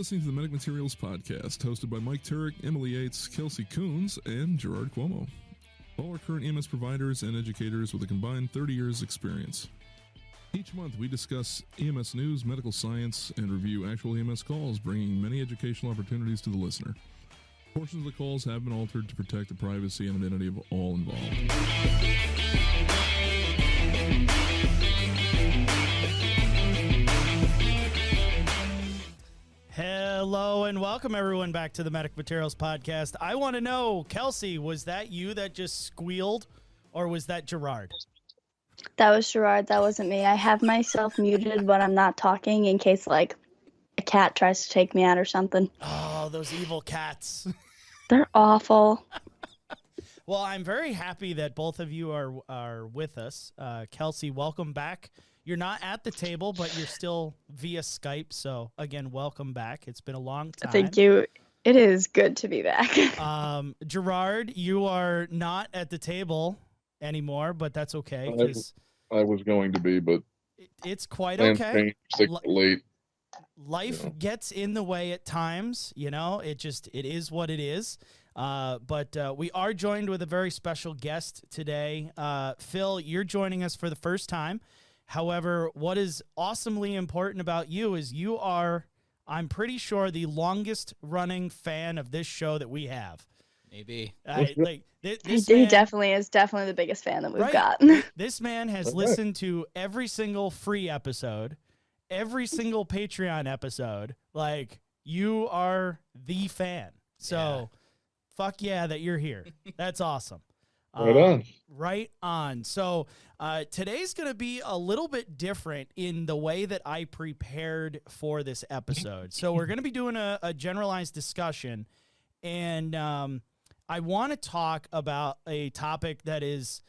listening to the Medic Materials Podcast, hosted by Mike Turek, Emily Yates, Kelsey Coons, and Gerard Cuomo. All are current EMS providers and educators with a combined 30 years experience. Each month, we discuss EMS news, medical science, and review actual EMS calls, bringing many educational opportunities to the listener. Portions of the calls have been altered to protect the privacy and identity of all involved. Hello and welcome everyone back to the Medic Materials Podcast. I want to know, Kelsey, was that you that just squealed, or was that Gerard? That was Gerard. That wasn't me. I have myself muted when I'm not talking in case, like, a cat tries to take me out or something. Oh, those evil cats. They're awful. Well, I'm very happy that both of you are with us. Kelsey, welcome back. You're not at the table, but you're still via Skype. So, again, welcome back. It's been a long time. Thank you. It is good to be back. Gerard, you are not at the table anymore, but that's okay. I was going to be, but it's quite okay. Late. Life gets in the way at times, you know. It is what it is. But we are joined with a very special guest today. Phil, you're joining us for the first time. However, what is awesomely important about you is you are, I'm pretty sure, the longest running fan of this show that we have. Maybe. He definitely is the biggest fan that we've got. This man has listened to every single free episode, every single Patreon episode. Like, you are the fan. So, fuck yeah that you're here. That's awesome. Right on. Right on. So today's going to be a little bit different in the way that I prepared for this episode. So we're going to be doing a generalized discussion, and I want to talk about a topic that is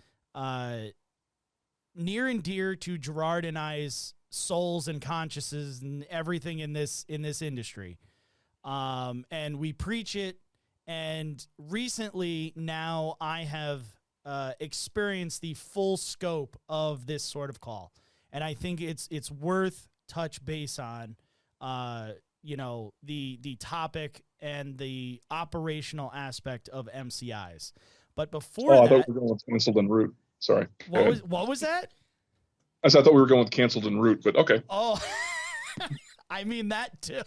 near and dear to Gerard and I's souls and consciences and everything in this industry. And we preach it. And recently now I have experienced the full scope of this sort of call. And I think it's worth touch base on, the topic and the operational aspect of MCIs. But before I thought we were going with canceled en route. Sorry. What was that? I thought we were going with canceled en route, but okay. Oh, I mean that too.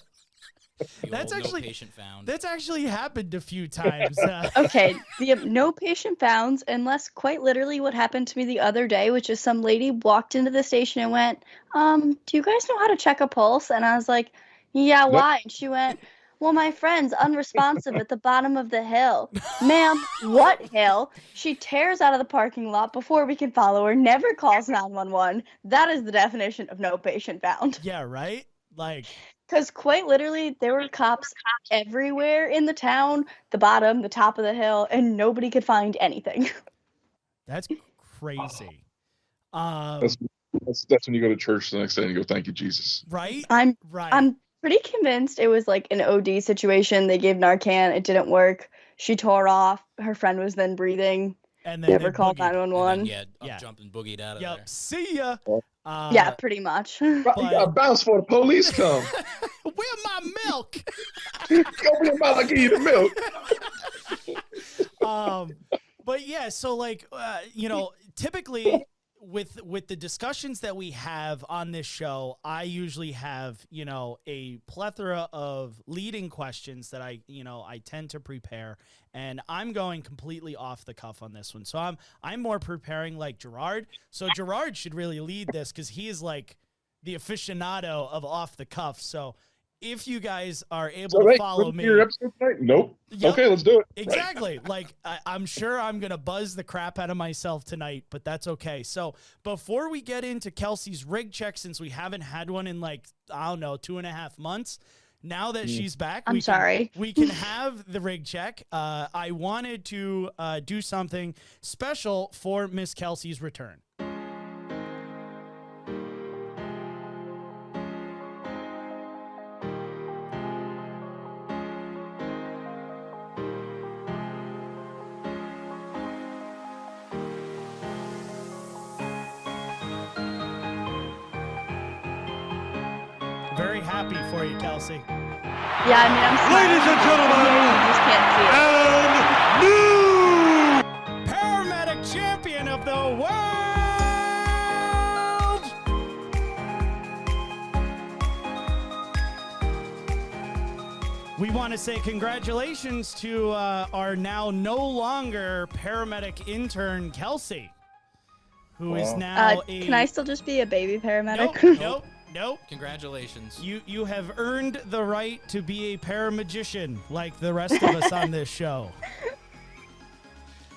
That's actually happened a few times. Okay, the no patient found, unless quite literally what happened to me the other day, which is some lady walked into the station and went, do you guys know how to check a pulse? And I was like, yeah, why? And she went, well, my friend's unresponsive at the bottom of the hill. Ma'am, what hill? She tears out of the parking lot before we can follow her, never calls 911. That is the definition of no patient found. Yeah, right? Like... Because quite literally, there were cops everywhere in the town, the bottom, the top of the hill, and nobody could find anything. That's crazy. That's when you go to church the next day and you go, thank you, Jesus. Right? I'm pretty convinced it was like an OD situation. They gave Narcan. It didn't work. She tore off. Her friend was then breathing. And then never called 911. Jumped and boogied out of there. See ya. Yeah, pretty much. You got bounce for the police come. Where my milk? Go bring them out, I'll give you the milk. But yeah, so like, typically with the discussions that we have on this show, I usually have, a plethora of leading questions that I tend to prepare, and I'm going completely off the cuff on this one. So I'm more preparing like Gerard. So Gerard should really lead this because he is like the aficionado of off the cuff. So if you guys are able to follow me. Your episode tonight? Nope. Yep. Okay, let's do it. Exactly. Like, I'm sure I'm going to buzz the crap out of myself tonight, but that's okay. So before we get into Kelsey's rig check, since we haven't had one in 2.5 months, now that she's back, we can have the rig check. I wanted to do something special for Miss Kelsey's return. Very happy for you, Kelsey. Yeah, I mean, I'm smiling. Ladies and gentlemen, you just can't see it. and new Paramedic champion of the world. We want to say congratulations to our now no longer paramedic intern, Kelsey, who is now a... Can I still just be a baby paramedic? Nope. Congratulations. You have earned the right to be a paramagician like the rest of us on this show.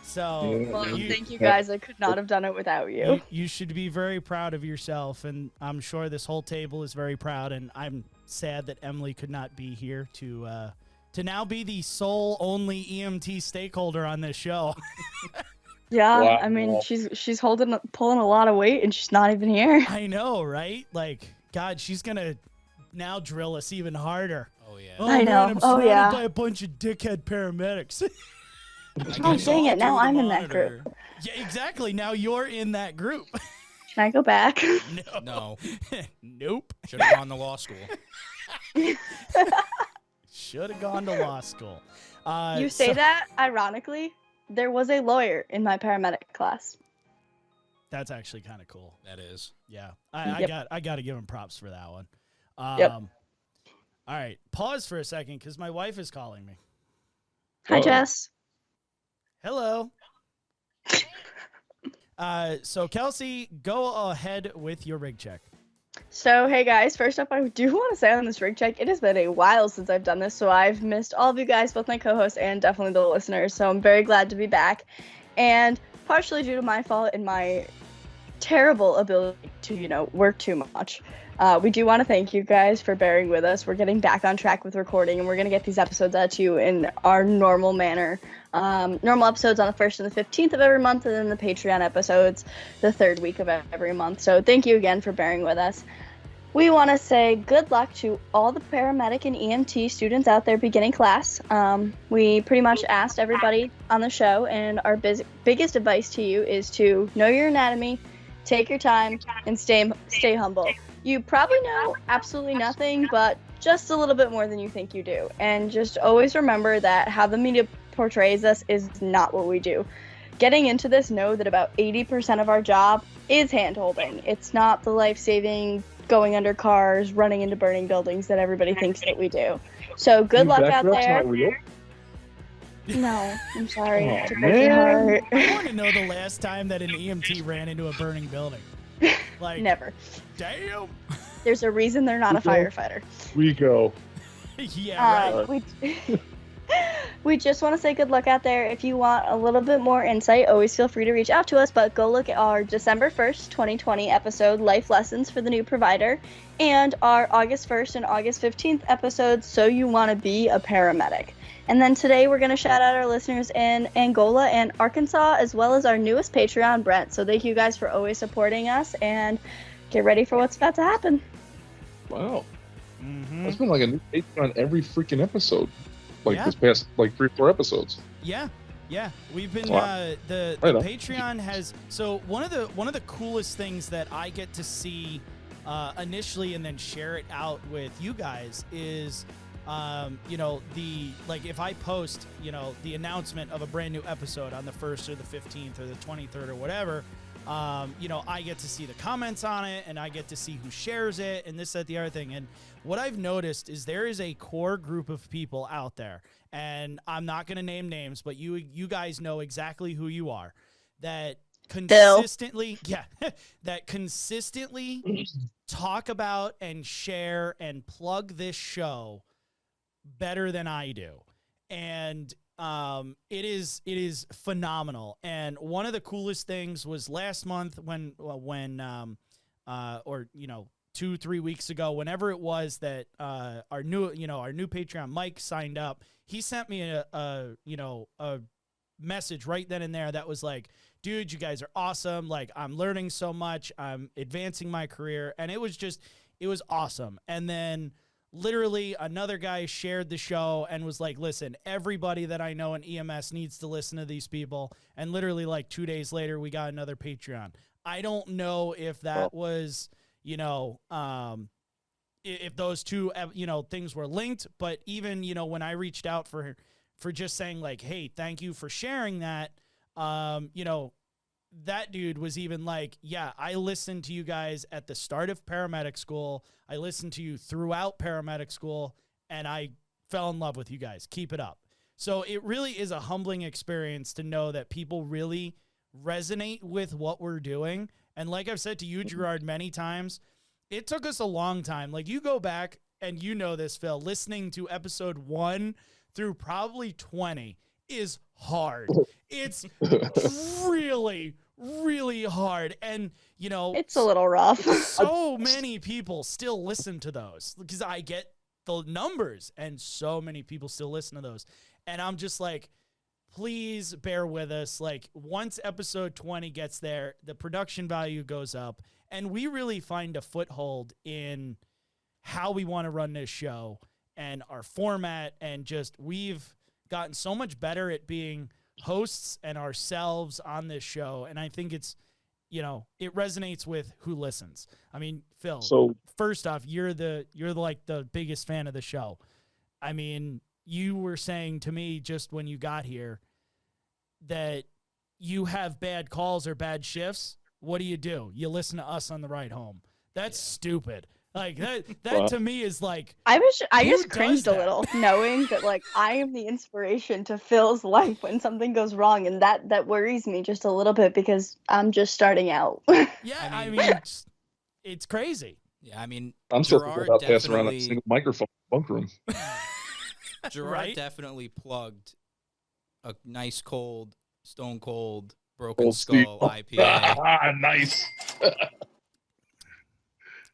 So, Well, thank you guys. I could not have done it without you. You should be very proud of yourself, and I'm sure this whole table is very proud, and I'm sad that Emily could not be here to now be the sole only EMT stakeholder on this show. Yeah, Wow. I mean, she's pulling a lot of weight, and she's not even here. I know, right? Like, God, she's gonna now drill us even harder. Oh, yeah. Oh, I know. Man, I'm Oh, surrounded yeah. by a bunch of dickhead paramedics. Oh, dang it, now I'm in that group. Yeah, exactly. Now you're in that group. Can I go back? No. Nope. Should have gone to law school. Should have gone to law school. You say that, ironically, there was a lawyer in my paramedic class. That's actually kind of cool. That is. Yeah, Yep. I got to give him props for that one. Yep. All right, pause for a second because my wife is calling me. Hi, Jess. Hello. So Kelsey, go ahead with your rig check. So, hey guys, first up, I do want to say on this rig check, it has been a while since I've done this, so I've missed all of you guys, both my co-hosts and definitely the listeners, so I'm very glad to be back. And partially due to my fault and my terrible ability to, work too much, we do want to thank you guys for bearing with us. We're getting back on track with recording, and we're going to get these episodes out to you in our normal manner. Normal episodes on the 1st and the 15th of every month, and then the Patreon episodes the 3rd week of every month. So thank you again for bearing with us. We want to say good luck to all the paramedic and EMT students out there beginning class. We pretty much asked everybody on the show, and our biggest advice to you is to know your anatomy, take your time, and stay humble. You probably know absolutely nothing, but just a little bit more than you think you do. And just always remember that how the media portrays us is not what we do. Getting into this, know that about 80% of our job is hand-holding. It's not the life-saving, going under cars, running into burning buildings that everybody thinks that we do. So good luck out there. Not real? No, I'm sorry. Oh, to break your heart. I want to know the last time that an EMT ran into a burning building. Like, Never. Damn. There's a reason they're not a firefighter. Rico. Yeah, right. We just want to say good luck out there. If you want a little bit more insight, always feel free to reach out to us, but go look at our December 1st, 2020 episode, Life Lessons for the New Provider, and our August 1st and August 15th episodes, So You Want to Be a Paramedic. And then today we're going to shout out our listeners in Angola and Arkansas, as well as our newest Patreon, Brent. So thank you guys for always supporting us, and get ready for what's about to happen. Wow. Mm-hmm. That's been like a new Patreon on every freaking episode. Yeah. This past 3-4 episodes. Yeah. We've been Wow. the Right on. Patreon has one of the coolest things that I get to see initially and then share it out with you guys is if I post the announcement of a brand new episode on the 1st or the 15th or the 23rd or whatever, I get to see the comments on it, and I get to see who shares it, and this, that, the other thing. And what I've noticed is there is a core group of people out there, and I'm not going to name names, but you guys know exactly who you are, that consistently, talk about and share and plug this show better than I do. And it is phenomenal. And one of the coolest things was last month when 2-3 weeks ago, whenever it was that our new Patreon Mike signed up, he sent me a message right then and there that was like, dude, you guys are awesome. Like, I'm learning so much. I'm advancing my career. And it was awesome. And then literally another guy shared the show and was like, listen, everybody that I know in EMS needs to listen to these people. And literally like 2 days later, we got another Patreon. I don't know if that was, if those two, things were linked. But even, when I reached out for just saying like, hey, thank you for sharing that, that dude was even like, yeah, I listened to you guys at the start of paramedic school. I listened to you throughout paramedic school, and I fell in love with you guys. Keep it up. So it really is a humbling experience to know that people really resonate with what we're doing. And like I've said to you, Gerard, many times, it took us a long time. Like, you go back, and you know this, Phil, listening to episode 1 through probably 20 is hard. It's really, really hard. And, it's a little rough. So many people still listen to those because I get the numbers, and so many people still listen to those. And I'm just like, please bear with us. Like, once episode 20 gets there, the production value goes up, and we really find a foothold in how we want to run this show and our format. And just, we've gotten so much better at being hosts and ourselves on this show. And I think it's, it resonates with who listens. I mean, Phil, So first off, you're like the biggest fan of the show. I mean, you were saying to me just when you got here that you have bad calls or bad shifts. What do? You listen to us on the ride home. That's stupid. Like, that Well, to me is like, I Who just does cringed a that? little, knowing that like I am the inspiration to Phil's life when something goes wrong, and that worries me just a little bit because I'm just starting out. yeah, I I mean- mean, it's crazy. Yeah, I mean, I'm still Gerard thinking about passing around a definitely, single microphone in the bunk room. Gerard Right? definitely plugged a nice cold, stone cold, broken Old Steve. skull IPA. Nice.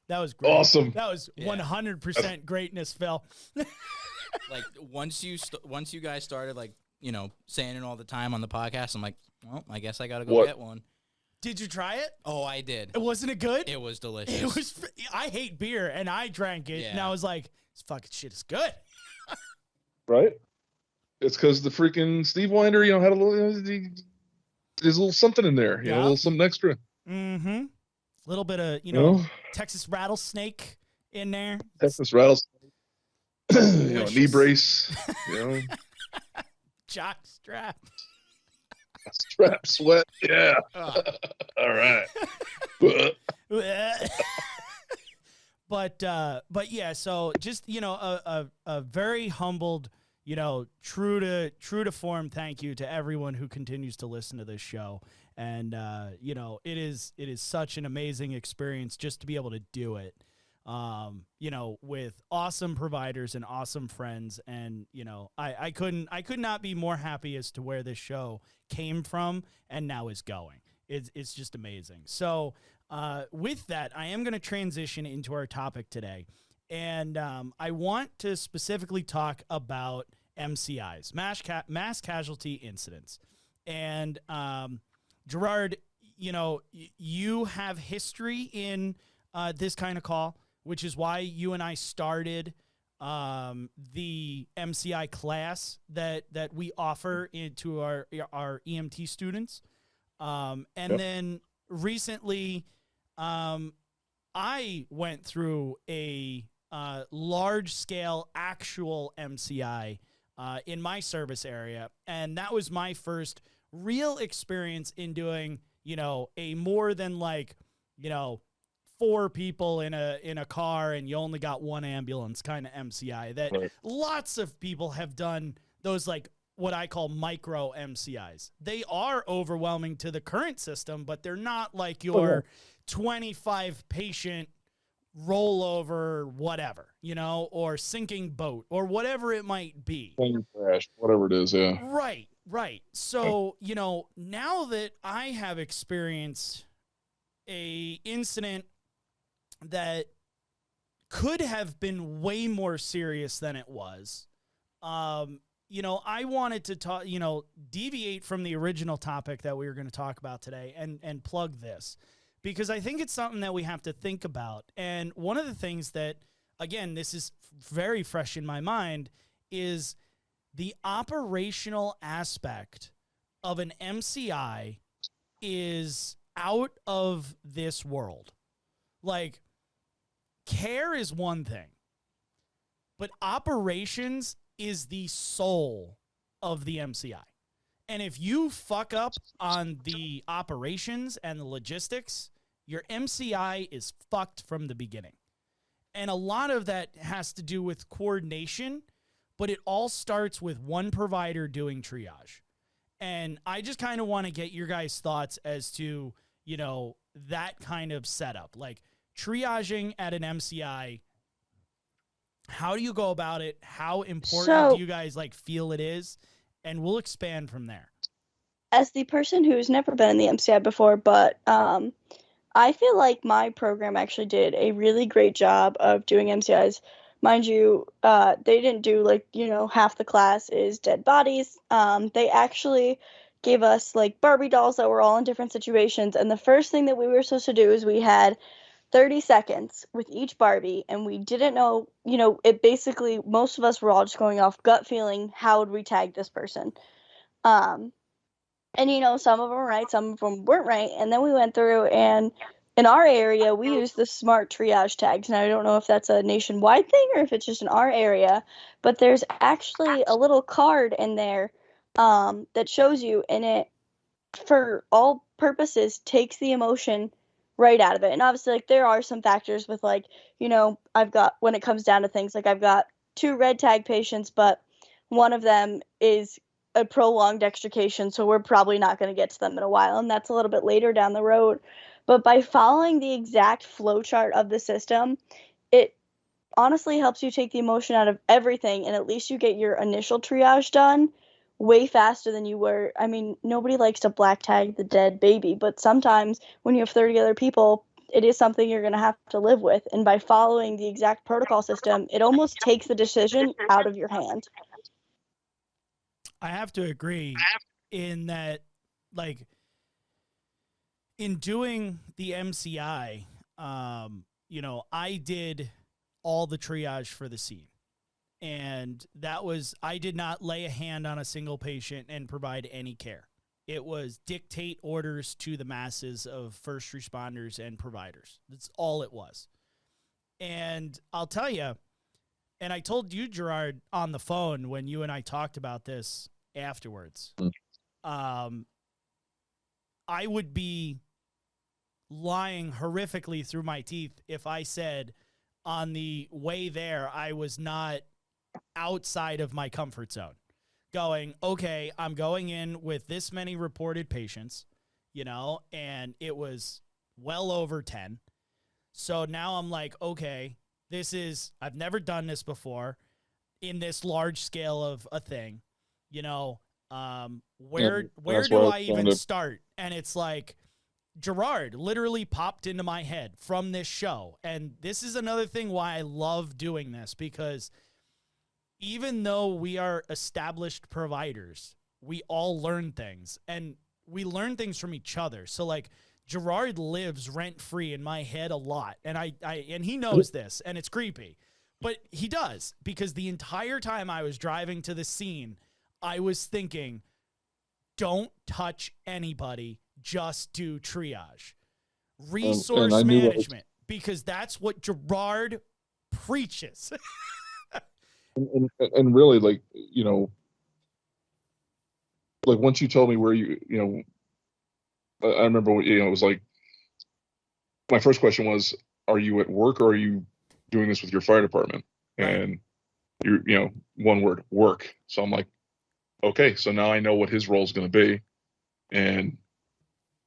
That was great. Awesome. That was Yeah. 100% greatness, Phil. Like, once you guys started, like, saying it all the time on the podcast, I'm like, well, I guess I gotta go What? get one. Did you try it? Oh, I did. Wasn't it good? It was delicious. It was. I hate beer, and I drank it, and Yeah. I was like, "This fucking shit is good." Right? It's because the freaking Steve Winder, had a little, there's a little something in there, Yeah. a little something extra. Mm-hmm. A little bit of You know, Texas rattlesnake in there. Texas rattlesnake, knee Delicious. brace, Jock strap. strap sweat. Yeah. Ugh. All right. but yeah, so just a very humbled, true to form thank you to everyone who continues to listen to this show. And it is such an amazing experience just to be able to do it. With awesome providers and awesome friends. And, I could not be more happy as to where this show came from and now is going. It's just amazing. So, with that, I am going to transition into our topic today. And, I want to specifically talk about MCIs, mass casualty incidents. And, Gerard, you have history in, this kind of call, which is why you and I started the MCI class that we offer to our EMT students. And Yep. then recently, I went through a large scale actual MCI in my service area, and that was my first real experience in doing a more than 4 people in a car and you only got one ambulance kind of MCI that Right. lots of people have done those what I call micro MCIs. They are overwhelming to the current system, but they're not like your 25 patient rollover, whatever, or sinking boat or whatever it might be. Plane crash, whatever it is, yeah. Right. So, now that I have experienced a incident that could have been way more serious than it was, I wanted to talk, deviate from the original topic that we were going to talk about today and plug this because I think it's something that we have to think about. And one of the things that, again, this is very fresh in my mind is the operational aspect of an MCI is out of this world. Like, care is one thing, but operations is the soul of the MCI. And if you fuck up on the operations and the logistics, your MCI is fucked from the beginning. And a lot of that has to do with coordination, but it all starts with one provider doing triage. And I just kind of want to get your guys' thoughts as to, you know, that kind of setup. Like triaging at an MCI, how do you go about it? How important do you guys like feel it is? And we'll expand from there. As the person who's never been in the MCI before, but I feel like my program actually did a really great job of doing MCIs. Mind you, they didn't do like, you know, half the class is dead bodies. They actually gave us like Barbie dolls that were all in different situations. And the first thing that we were supposed to do is we had 30 seconds with each Barbie, and we didn't know, you know, it basically, most of us were all just going off gut feeling, how would we tag this person? And, you know, some of them were right, some of them weren't right. And then we went through, and in our area, we use the smart triage tags. Now, I don't know if that's a nationwide thing or if it's just in our area, but there's actually a little card in there that shows you, and it, for all purposes, takes the emotion right out of it. And obviously, like, there are some factors with, like, you know, I've got, when it comes down to things, like, I've got 2 red tag patients, but one of them is a prolonged extrication, so we're probably not going to get to them in a while, and that's a little bit later down the road. But by following the exact flow chart of the system, it honestly helps you take the emotion out of everything, and at least you get your initial triage done way faster than you were. I mean, nobody likes to black tag the dead baby, but sometimes when you have 30 other people, it is something you're going to have to live with. And by following the exact protocol system, it almost takes the decision out of your hand. I have to agree in that, like, in doing the MCI, you know, I did all the triage for the scene. And that was, I did not lay a hand on a single patient and provide any care. It was dictate orders to the masses of first responders and providers. That's all it was. And I'll tell you, and I told you, Gerard, on the phone when you and I talked about this afterwards, I would be lying horrifically through my teeth if I said on the way there I was not outside of my comfort zone, going, okay, I'm going in with this many reported patients, you know, and it was well over 10. So now I'm like, okay, this is, I've never done this before in this large scale of a thing, you know, where do I even start? And it's like, Gerard literally popped into my head from this show. And this is another thing why I love doing this, because even though we are established providers, we all learn things, and we learn things from each other. So like Gerard lives rent free in my head a lot. And and he knows this, and it's creepy, but he does, because the entire time I was driving to the scene, I was thinking, don't touch anybody, just do triage, resource management, because that's what Gerard preaches. And really, like, you know, like once you told me where you know, I remember, you know, it was like, my first question was, are you at work or are you doing this with your fire department? Right. And you know, one word, work. So I'm like, okay, so now I know what his role is going to be. And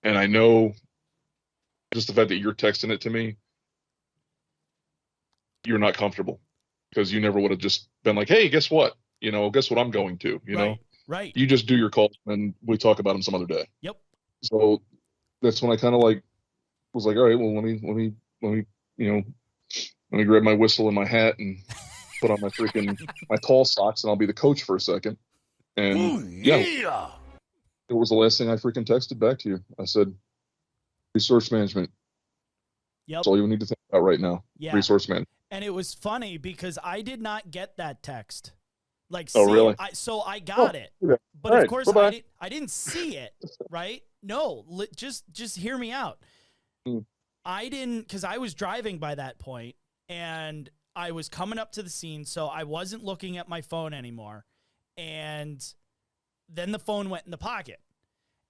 I know just the fact that you're texting it to me, you're not comfortable, because you never would have just been like, hey, guess what? You know, guess what I'm going to, you know? Right. You just do your call and we talk about them some other day. Yep. So that's when I kind of like was like, all right, well, let me, you know, let me grab my whistle and my hat and put on my freaking, my tall socks, and I'll be the coach for a second. And yeah, it was the last thing I freaking texted back to you. I said, resource management. Yep. That's all you need to think about right now. Yeah. Resource management. And it was funny because I did not get that text. Like, really? So I got it, okay. but of course I didn't see it. Right? No, just hear me out. I didn't, because I was driving by that point, and I was coming up to the scene, so I wasn't looking at my phone anymore. And then the phone went in the pocket.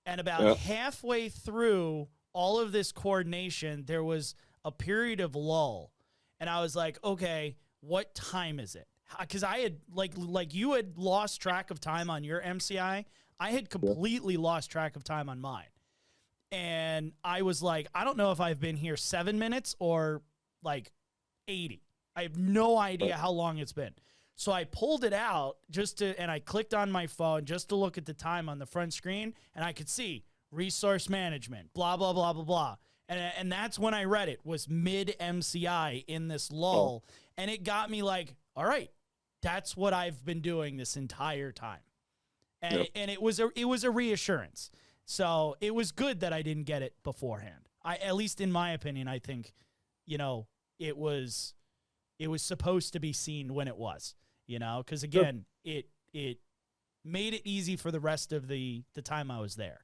And about halfway through all of this coordination, there was a period of lull. And I was like, okay, what time is it? Because I had, like you had lost track of time on your MCI. I had completely lost track of time on mine. And I was like, I don't know if I've been here 7 minutes or like 80. I have no idea how long it's been. So I pulled it out and I clicked on my phone just to look at the time on the front screen, and I could see resource management, blah, blah, blah, blah, blah. And that's when I read it, was mid MCI in this lull. And it got me like, all right, that's what I've been doing this entire time. And it was a reassurance. So it was good that I didn't get it beforehand. At least in my opinion, I think, it was supposed to be seen when it was, because again, it made it easy for the rest of the time I was there,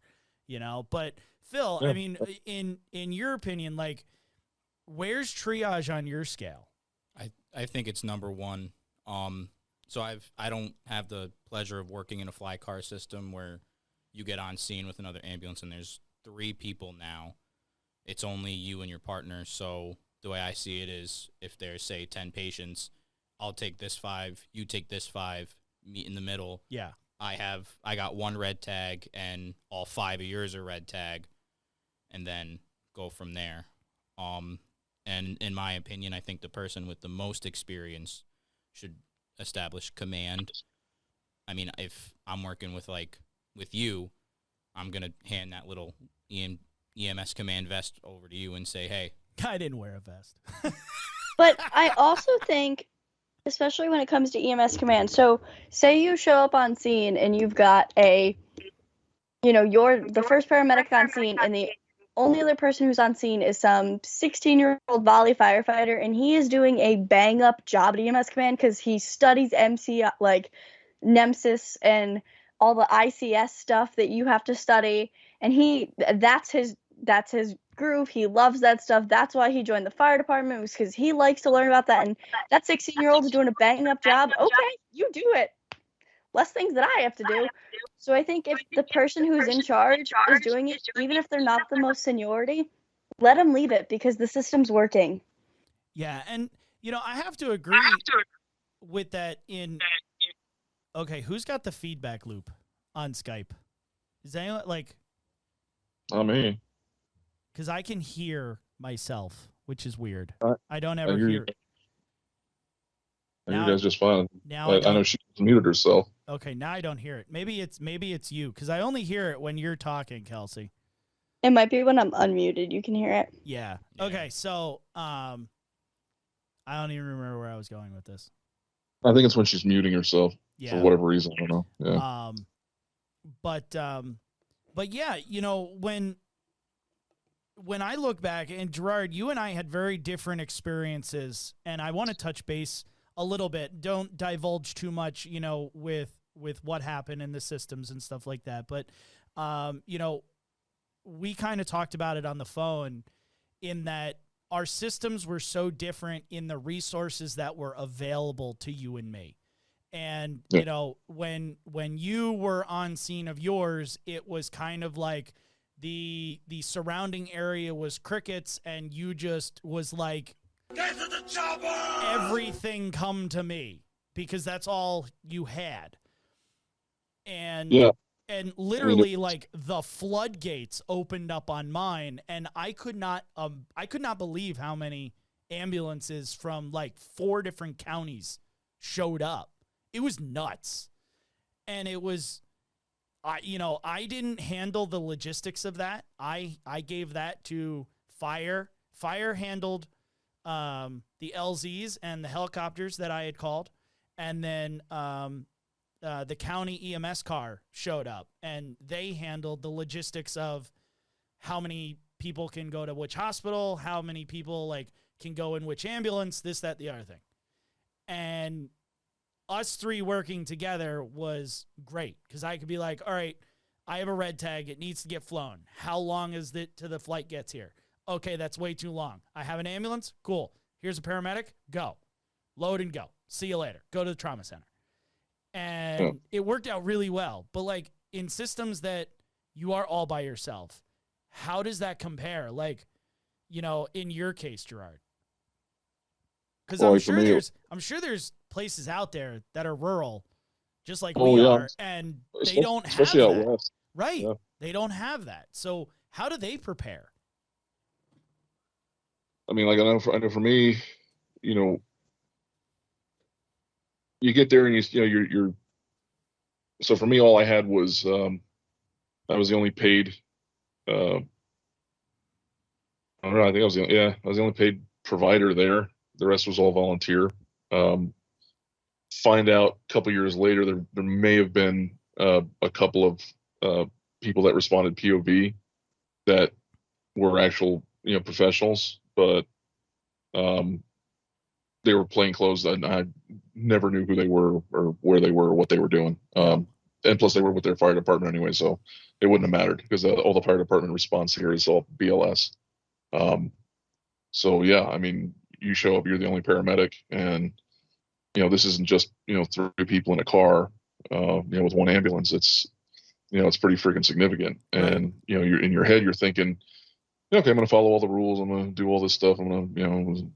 but Phil, I mean, in your opinion, like, where's triage on your scale? I think it's number one. So I don't have the pleasure of working in a fly car system where you get on scene with another ambulance and there's 3 people now. It's only you and your partner. So the way I see it is, if there's, say, 10 patients, I'll take this 5, you take this 5, meet in the middle. Yeah. I got 1 red tag and all 5 of yours are red tag, and then go from there. And in my opinion, I think the person with the most experience should establish command. I mean, if I'm working with you, I'm going to hand that little EMS command vest over to you and say, hey. I didn't wear a vest. But I also think, especially when it comes to EMS command, so say you show up on scene and you've got you're the first paramedic on scene, and the only other person who's on scene is some 16-year-old volley firefighter, and he is doing a bang-up job at EMS command because he studies MC, like NEMSIS and all the ICS stuff that you have to study, and that's his groove. He loves that stuff. That's why he joined the fire department, was because he likes to learn about that. And that 16-year-old is doing a bang-up job. Okay, you do it. Less things that I have to do. So I think if the person who's in charge is doing it, even if they're not the most seniority, let them leave it, because the system's working. Yeah, and I have to agree with that. Okay, who's got the feedback loop on Skype? Is anyone Not me. Because I can hear myself, which is weird. I don't I ever hear hear. I hear you guys just fine. Now I know she muted herself. Okay, now I don't hear it. Maybe it's you, because I only hear it when you're talking, Kelsey. It might be when I'm unmuted. You can hear it. Yeah. Okay, so I don't even remember where I was going with this. I think it's when she's muting herself for whatever reason. I don't know. Yeah. But yeah, when I look back, and Gerard, you and I had very different experiences, and I want to touch base a little bit. Don't divulge too much, with what happened in the systems and stuff like that. But, we kind of talked about it on the phone, in that our systems were so different in the resources that were available to you and me. And, when you were on scene of yours, it was kind of like the surrounding area was crickets, and you just was like, get to the chopper! Everything come to me, because that's all you had. And literally, the floodgates opened up on mine, and I could not believe how many ambulances from 4 different counties showed up. It was nuts. And it was, I didn't handle the logistics of that. I gave that to fire. Fire handled the LZs and the helicopters that I had called. And then the county EMS car showed up, and they handled the logistics of how many people can go to which hospital, how many people can go in which ambulance, this, that, the other thing. And us 3 working together was great, because I could be like, all right, I have a red tag. It needs to get flown. How long is it till the flight gets here? Okay, that's way too long. I have an ambulance? Cool. Here's a paramedic. Go. Load and go. See you later. Go to the trauma center. And it worked out really well. But like in systems that you are all by yourself, how does that compare? Like, you know, in your case, Gerard. Because I'm sure there's places out there that are rural, just like we are, and they don't have especially out that. west. Right. Yeah. They don't have that. So how do they prepare? I mean, like I know for me, you know, you get there and you're. So for me, all I had was I was the only paid. I don't know. I think I was the only paid provider there. The rest was all volunteer. Find out a couple years later there may have been a couple of people that responded POV that were actual professionals, but they were plain clothes. I never knew who they were or where they were or what they were doing. And plus they were with their fire department anyway, so it wouldn't have mattered because all the fire department response here is all BLS. So yeah, I mean, you show up, you're the only paramedic, and this isn't just 3 people in a car, with one ambulance. It's it's pretty freaking significant. And you're in your head, you're thinking, okay, I'm going to follow all the rules. I'm going to do all this stuff. I'm going to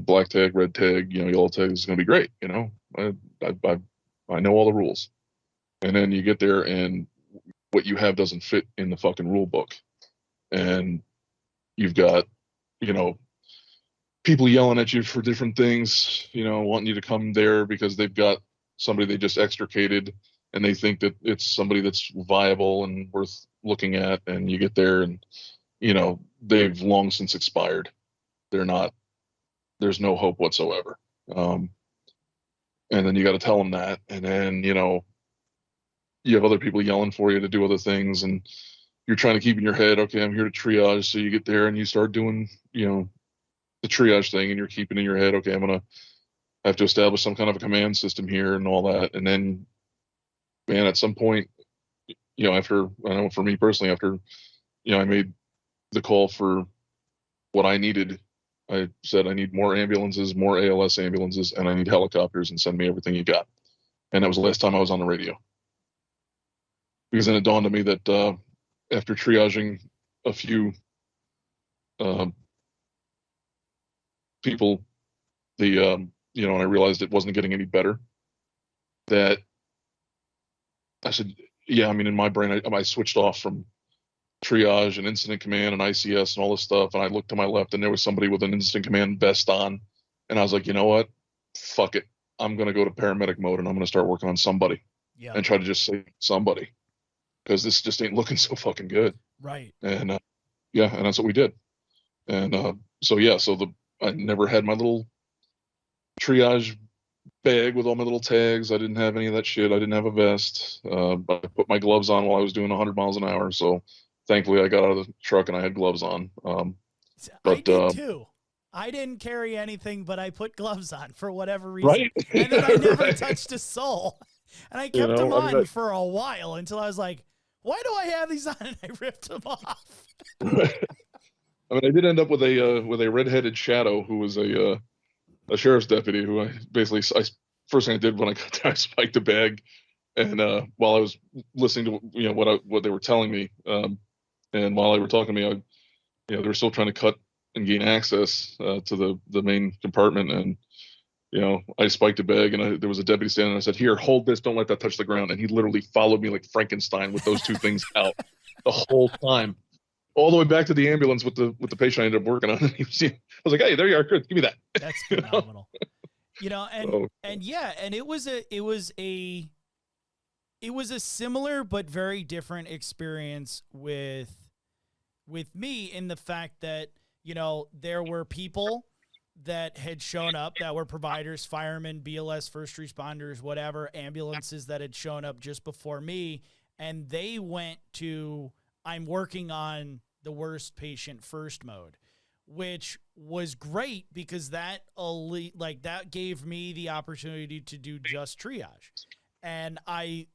black tag, red tag, yellow tag is going to be great. I know all the rules. And then you get there and what you have doesn't fit in the fucking rule book. And you've got, people yelling at you for different things, wanting you to come there because they've got somebody they just extricated and they think that it's somebody that's viable and worth looking at. And you get there and, they've long since expired. They're not, there's no hope whatsoever. And then you got to tell them that. And then, you have other people yelling for you to do other things, and you're trying to keep in your head, okay, I'm here to triage. So you get there and you start doing, the triage thing, and you're keeping in your head, okay, I'm going to have to establish some kind of a command system here and all that. And then, man, at some point, after, I know for me personally, after, I made the call for what I needed, I said, I need more ambulances, more ALS ambulances, and I need helicopters, and send me everything you got. And that was the last time I was on the radio. Because then it dawned on me that after triaging a few people, and I realized it wasn't getting any better, that I said, yeah, I mean, in my brain, I switched off from triage and incident command and ICS and all this stuff. And I looked to my left and there was somebody with an incident command vest on. And I was like, you know what? Fuck it. I'm going to go to paramedic mode and I'm going to start working on somebody and try to just save somebody. Because this just ain't looking so fucking good. Right. And and that's what we did. And so I never had my little triage bag with all my little tags. I didn't have any of that shit. I didn't have a vest. I put my gloves on while I was doing 100 miles an hour. So thankfully I got out of the truck and I had gloves on. I did too. I didn't carry anything, but I put gloves on for whatever reason. Right. And then I never touched a soul. And I kept them on for a while until I was like, why do I have these on? And I ripped them off. I mean, I did end up with a redheaded shadow who was a sheriff's deputy who I first thing I did when I got there, I spiked a bag. And while I was listening to what they were telling me, and while they were talking to me, they were still trying to cut and gain access to the main compartment. And I spiked a bag, and there was a deputy standing. And I said, "Here, hold this. Don't let that touch the ground." And he literally followed me like Frankenstein with those two things out the whole time, all the way back to the ambulance with the patient I ended up working on. And I was like, "Hey, there you are. Good, give me that." That's phenomenal. And it was a similar but very different experience with me in the fact that there were people that had shown up that were providers, firemen, BLS, first responders, whatever, ambulances that had shown up just before me. And they went to, I'm working on the worst patient first mode, which was great because that gave me the opportunity to do just triage. And I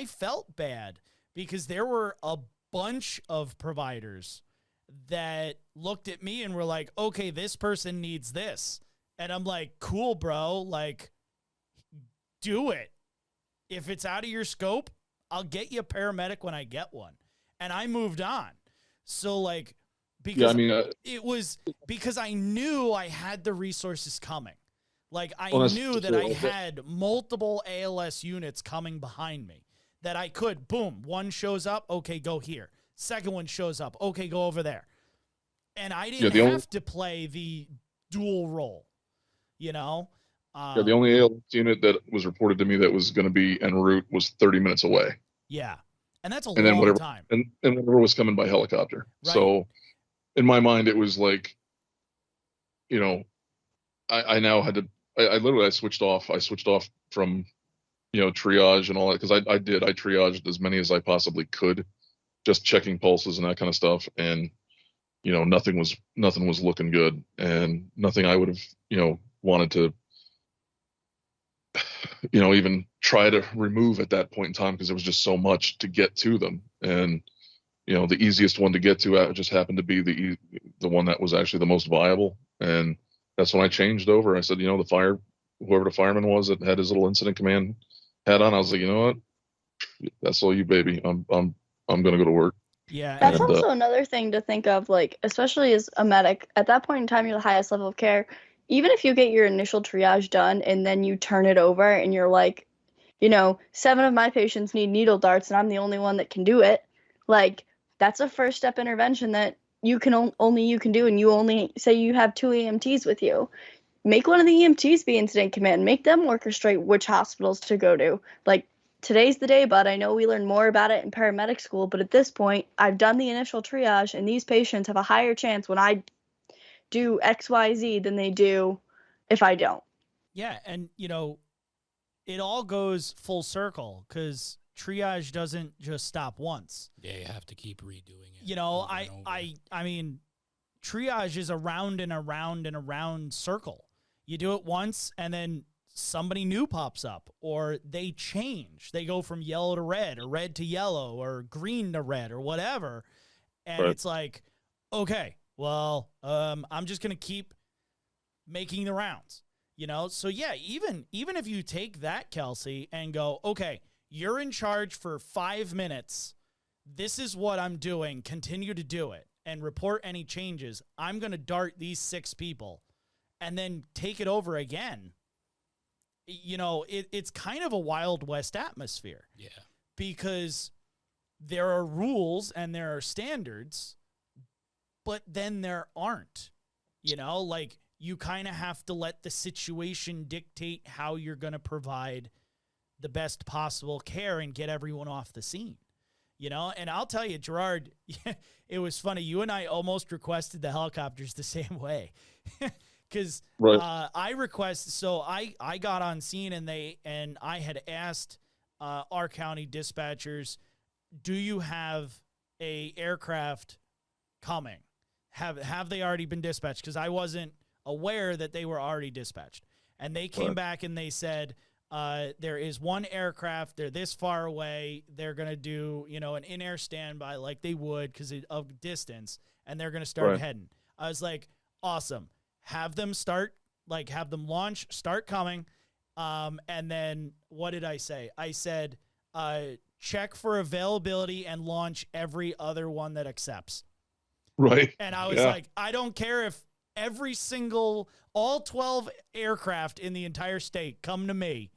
felt bad because there were a bunch of providers that looked at me and were like, okay, this person needs this. And I'm like, cool, bro. Like, do it. If it's out of your scope, I'll get you a paramedic when I get one. And I moved on. So, like, because it was because I knew I had the resources coming. Like, I knew that I had multiple ALS units coming behind me that I could, boom, one shows up, okay, go here. Second one shows up, okay, go over there. And I didn't have to play the dual role, you know? The only ALS unit that was reported to me that was going to be en route was 30 minutes away. Yeah. And that's a long time. And whatever was coming by helicopter. Right. So in my mind, it was like, you know, I now had to, I literally switched off. I switched off from, you know, triage and all that. Cause I triaged as many as I possibly could, just checking pulses and that kind of stuff. And, you know, nothing was looking good, and nothing I would have, you know, wanted to, you know, even try to remove at that point in time, because there was just so much to get to them. And, you know, the easiest one to get to just happened to be the one that was actually the most viable. And that's when I changed over. I said, you know, whoever the fireman was that had his little incident command hat on, I was like, you know what, that's all you, baby. I'm going to go to work. Yeah. That's also another thing to think of, like, especially as a medic, at that point in time, you're the highest level of care. Even if you get your initial triage done and then you turn it over and you're like, you know, 7 of my patients need needle darts and I'm the only one that can do it. Like, that's a first step intervention that you can only you can do. And you only say you have 2 EMTs with you. Make one of the EMTs be incident command. Make them orchestrate which hospitals to go to. Like, today's the day, bud. I know we learn more about it in paramedic school, but at this point, I've done the initial triage, and these patients have a higher chance when I do XYZ than they do if I don't. Yeah, and, you know, it all goes full circle, because triage doesn't just stop once. Yeah, you have to keep redoing it. You know, I mean, triage is a round and around and around circle. You do it once, and then somebody new pops up, or they change. They go from yellow to red, or red to yellow, or green to red, or whatever. And It's like, okay, well, I'm just going to keep making the rounds, you know? So yeah, even if you take that, Kelsey, and go, okay, you're in charge for 5 minutes. This is what I'm doing. Continue to do it and report any changes. I'm going to dart these 6 people and then take it over again. You know, it's kind of a Wild West atmosphere. Yeah. Because there are rules and there are standards, but then there aren't. You know, like, you kind of have to let the situation dictate how you're going to provide the best possible care and get everyone off the scene. You know, and I'll tell you, Gerard, it was funny. You and I almost requested the helicopters the same way. Because I requested, so I got on scene, and I had asked our county dispatchers, do you have a aircraft coming? Have they already been dispatched? Because I wasn't aware that they were already dispatched. And they came back and they said, there is one aircraft. They're this far away. They're going to do, you know, an in-air standby like they would because of distance, and they're going to start heading. I was like, awesome. Have them start, like, have them launch, start coming. And then what did I say? I said, check for availability and launch every other one that accepts. Right. And I was like, I don't care if all 12 aircraft in the entire state come to me.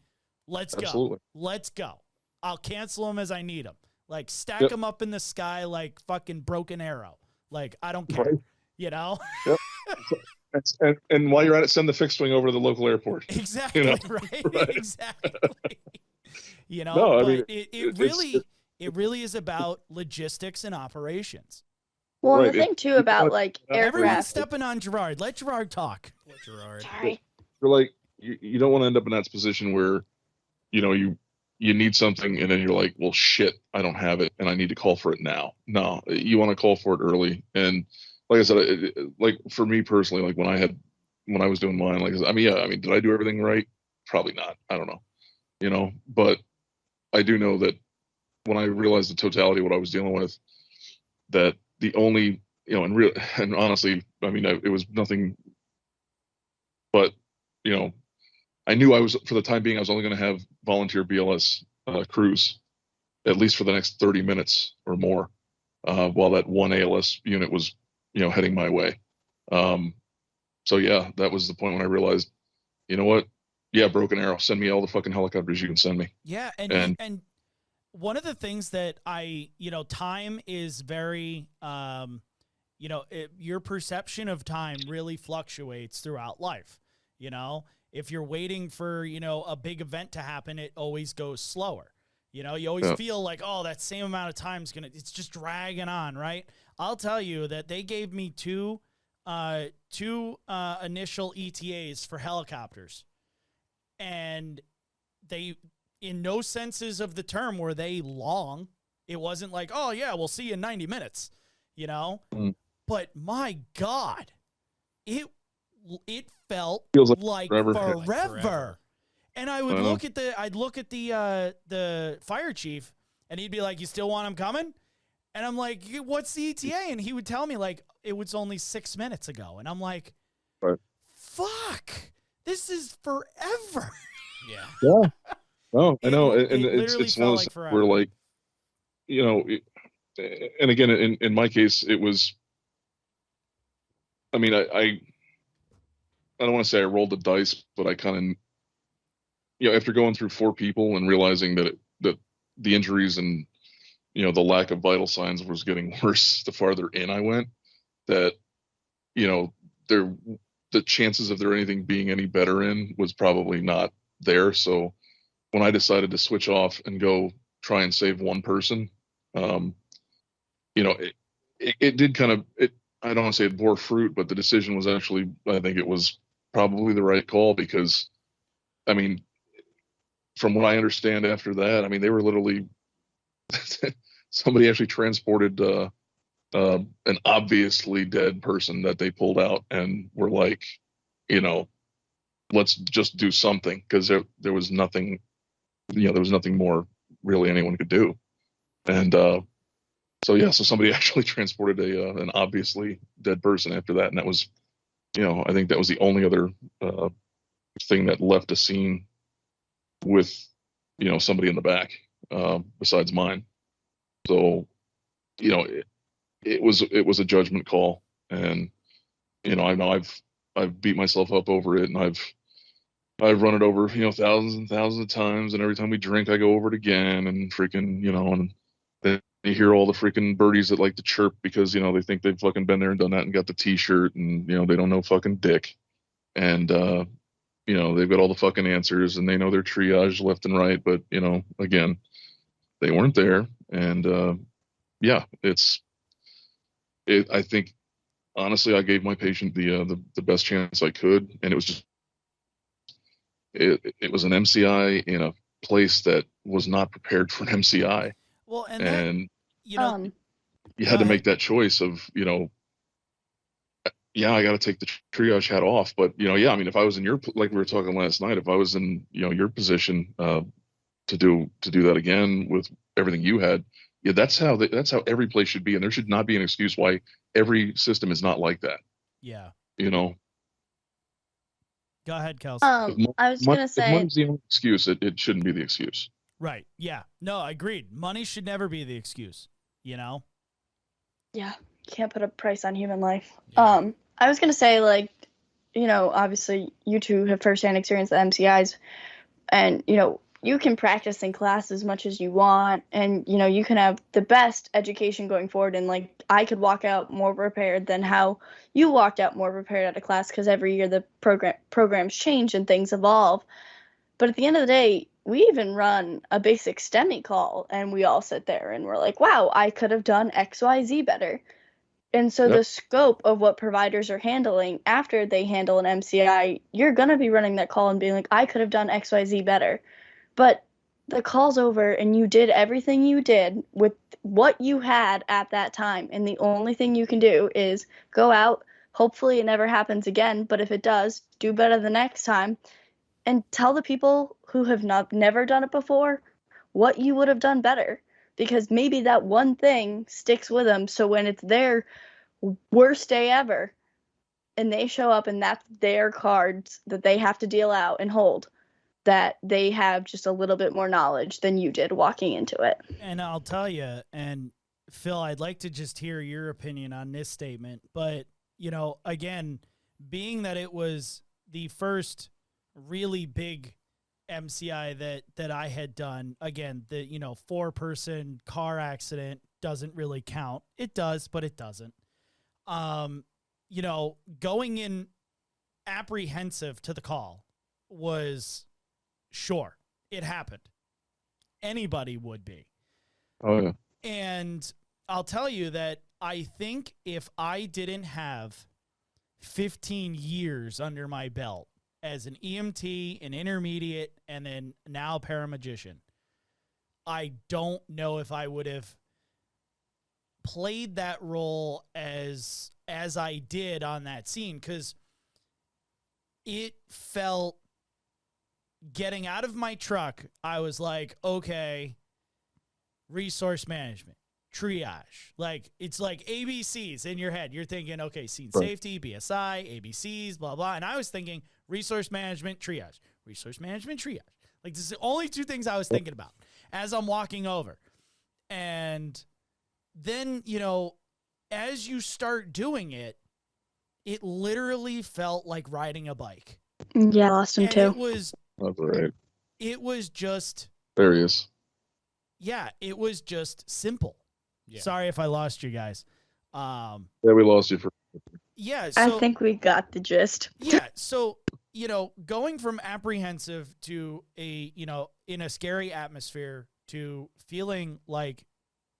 Let's go. Let's go. I'll cancel them as I need them. Like, stack them up in the sky like fucking Broken Arrow. Like, I don't care. You know? Yep. And while you're at it, send the fixed wing over to the local airport. Exactly, you know? right? Exactly. You know, no, but I mean, it really is about logistics and operations. Well, the thing too about, like, everyone's aircraft. stepping on Gerard. Let Gerard talk. Let Gerard. Sorry. You're like, you don't want to end up in that position where, you know, you need something and then you're like, well, shit, I don't have it and I need to call for it now. No, you want to call for it early. And like I said, like, for me personally, like, when I was doing mine, like, I mean, did I do everything right? Probably not. I don't know, you know, but I do know that when I realized the totality of what I was dealing with, that the only you know, and honestly, I mean, it was nothing but, you know, I knew I was, for the time being, I was only going to have volunteer BLS crews, at least for the next 30 minutes or more, while that one ALS unit was, you know, heading my way. So yeah, that was the point when I realized, you know what? Yeah, Broken Arrow, send me all the fucking helicopters you can send me. Yeah, and one of the things that time is very, your perception of time really fluctuates throughout life. You know, if you're waiting for, a big event to happen, it always goes slower. You know, you always feel like, oh, that same amount of time it's just dragging on, right? I'll tell you that they gave me two initial ETAs for helicopters, and they, in no senses of the term, were they long. It wasn't like, oh yeah, we'll see you in 90 minutes, but my God, it felt Feels like forever. forever. And I would look at the fire chief, and he'd be like, "You still want him coming?" And I'm like, "What's the ETA?" And he would tell me like it was only 6 minutes ago, and I'm like, right. "Fuck, this is forever." Yeah. Yeah. No, I know, and it it's one of those like where, like, and again, in my case, it was. I mean, I don't want to say I rolled the dice, but I kind of, after going through 4 people and realizing that the injuries and, the lack of vital signs was getting worse the farther in I went, that, the chances of there anything being any better in was probably not there. So when I decided to switch off and go try and save one person, it did kind of, I don't want to say it bore fruit, but the decision was actually, I think it was probably the right call, because, I mean, from what I understand after that, I mean, they were literally, somebody actually transported an obviously dead person that they pulled out and were like, let's just do something, because there was nothing, there was nothing more really anyone could do. And so somebody actually transported an obviously dead person after that, and that was, I think that was the only other thing that left a scene with, somebody in the back besides mine. So, it was a judgment call, and I know I've beat myself up over it, and I've run it over, thousands and thousands of times, and every time we drink, I go over it again, and freaking, and then you hear all the freaking birdies that like to chirp because, they think they've fucking been there and done that and got the T-shirt, and, they don't know fucking dick. And, they've got all the fucking answers, and they know their triage left and right, but, again, they weren't there. And, I think, honestly, I gave my patient the best chance I could, and it was just, it was an MCI in a place that was not prepared for an MCI. Well, and you know, you had to make that choice of, I got to take the triage hat off. But, I mean, if I was in your, like we were talking last night, if I was in, your position to do that again with everything you had, that's how every place should be. And there should not be an excuse why every system is not like that. Yeah. Go ahead, Kelsey. I was going to say, if money's the only excuse, it shouldn't be the excuse. Right. Yeah. No, agreed. Money should never be the excuse, Yeah. Can't put a price on human life. Yeah. I was going to say, like, obviously you two have firsthand experience with MCIs, and, you can practice in class as much as you want, and, you can have the best education going forward. And, like, I could walk out more prepared than how you walked out more prepared at a class, because every year the programs change and things evolve. But at the end of the day, we even run a basic STEMI call, and we all sit there and we're like, wow, I could have done XYZ better. And so the scope of what providers are handling after they handle an MCI, you're going to be running that call and being like, I could have done XYZ better. But the call's over, and you did everything you did with what you had at that time. And the only thing you can do is go out. Hopefully it never happens again. But if it does, do better the next time. And tell the people who have never done it before what you would have done better. Because maybe that one thing sticks with them. So when it's their worst day ever. And they show up and that's their cards that they have to deal out and hold, that they have just a little bit more knowledge than you did walking into it. And I'll tell you, and Phil, I'd like to just hear your opinion on this statement. But, you know, again, being that it was the first really big MCI that I had done, again, the, you know, 4-person car accident doesn't really count. It does, but it doesn't. You know, going in apprehensive to the call was, sure, it happened. Anybody would be. Oh, yeah. And I'll tell you that I think if I didn't have 15 years under my belt as an EMT, an intermediate, and then now a paramagician, I don't know if I would have played that role as I did on that scene, because it felt, getting out of my truck, I was like, okay, resource management, triage. Like, it's like ABCs in your head. You're thinking, okay, scene safety, BSI, ABCs, blah, blah. And I was thinking resource management, triage, resource management, triage. Like, this is the only 2 things I was thinking about as I'm walking over. And then, you know, as you start doing it, it literally felt like riding a bike. Yeah, I lost him And too. That's right. It was just, There he is. yeah, it was just simple. Yeah. Sorry if I lost you guys. Yeah, we lost you for. Yeah. I So, think we got the gist. yeah. So, you know, going from apprehensive to a, you know, in a scary atmosphere to feeling like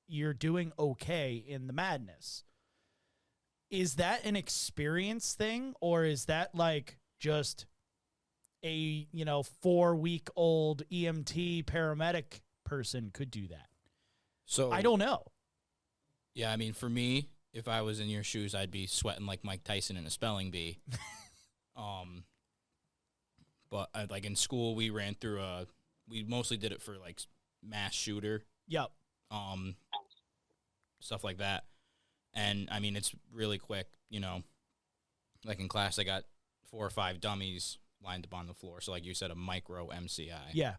you're doing okay in the madness. Is that an experience thing, or is that like just a, you know, 4-week-old EMT paramedic person could do that? So I don't know. Yeah, I mean, for me, if I was in your shoes, I'd be sweating like Mike Tyson in a spelling bee. But like in school, we ran through we mostly did it for like mass shooter, Yep. stuff like that. And I mean, it's really quick, you know, like in class, I got 4 or 5 dummies lined up on the floor. So like you said, a micro MCI. Yeah.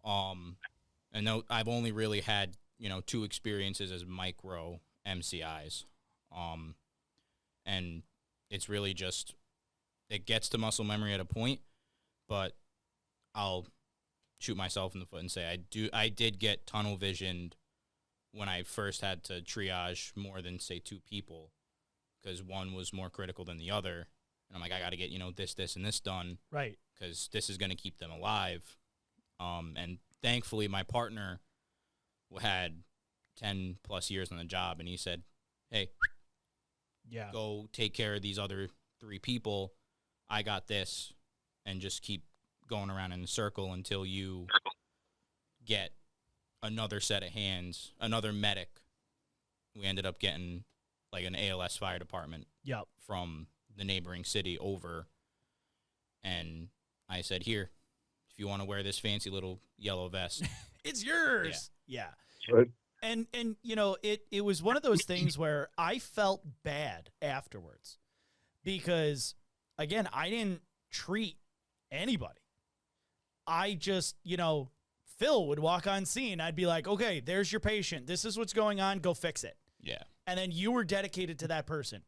And no, I've only really had, you know, 2 experiences as micro MCIs. And it's really just, it gets to muscle memory at a point, but I'll shoot myself in the foot and say I did get tunnel visioned when I first had to triage more than, say, 2 people, because one was more critical than the other. And I'm like, I got to get, you know, this, and this done. Right. Because this is going to keep them alive. And thankfully, my partner had 10 plus years on the job, and he said, hey, Yeah. go take care of these other 3 people. I got this, and just keep going around in a circle until you get another set of hands, another medic. We ended up getting like an ALS fire department Yep. from the neighboring city over. And I said, here, if you want to wear this fancy little yellow vest. It's yours. Yeah. Right. And you know, it was one of those things where I felt bad afterwards, because again, I didn't treat anybody. I just, you know, Phil would walk on scene. I'd be like, okay, there's your patient. This is what's going on. Go fix it. Yeah. And then you were dedicated to that person.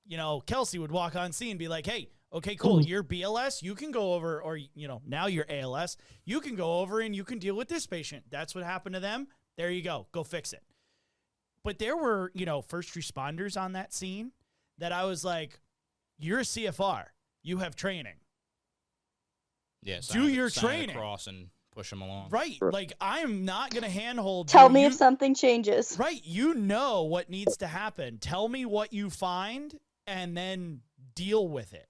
You know, Kelsey would walk on scene and be like, hey, okay, cool. You're BLS. You can go over, or, you know, now you're ALS. You can go over and you can deal with this patient. That's what happened to them. There you go. Go fix it. But there were, you know, first responders on that scene that I was like, you're a CFR. You have training. Yeah. Do your training. Across and push them along. Right. Like, I'm not going to handhold. Tell me if something changes. Right. You know what needs to happen. Tell me what you find and then deal with it.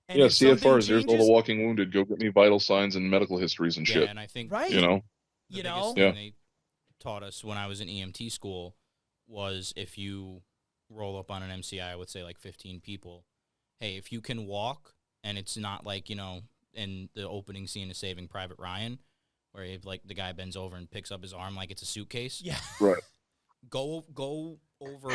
And Yeah, if something CFRs, here's all changes- the walking wounded. Go get me vital signs and medical histories and Yeah, shit. and I think Right. You know? the You biggest know? thing Yeah. they taught us when I was in EMT school was, if you roll up on an MCI with, say, like 15 people, hey, if you can walk, and it's not like, you know, in the opening scene of Saving Private Ryan, where if, like, the guy bends over and picks up his arm like it's a suitcase. Yeah. Right. go over,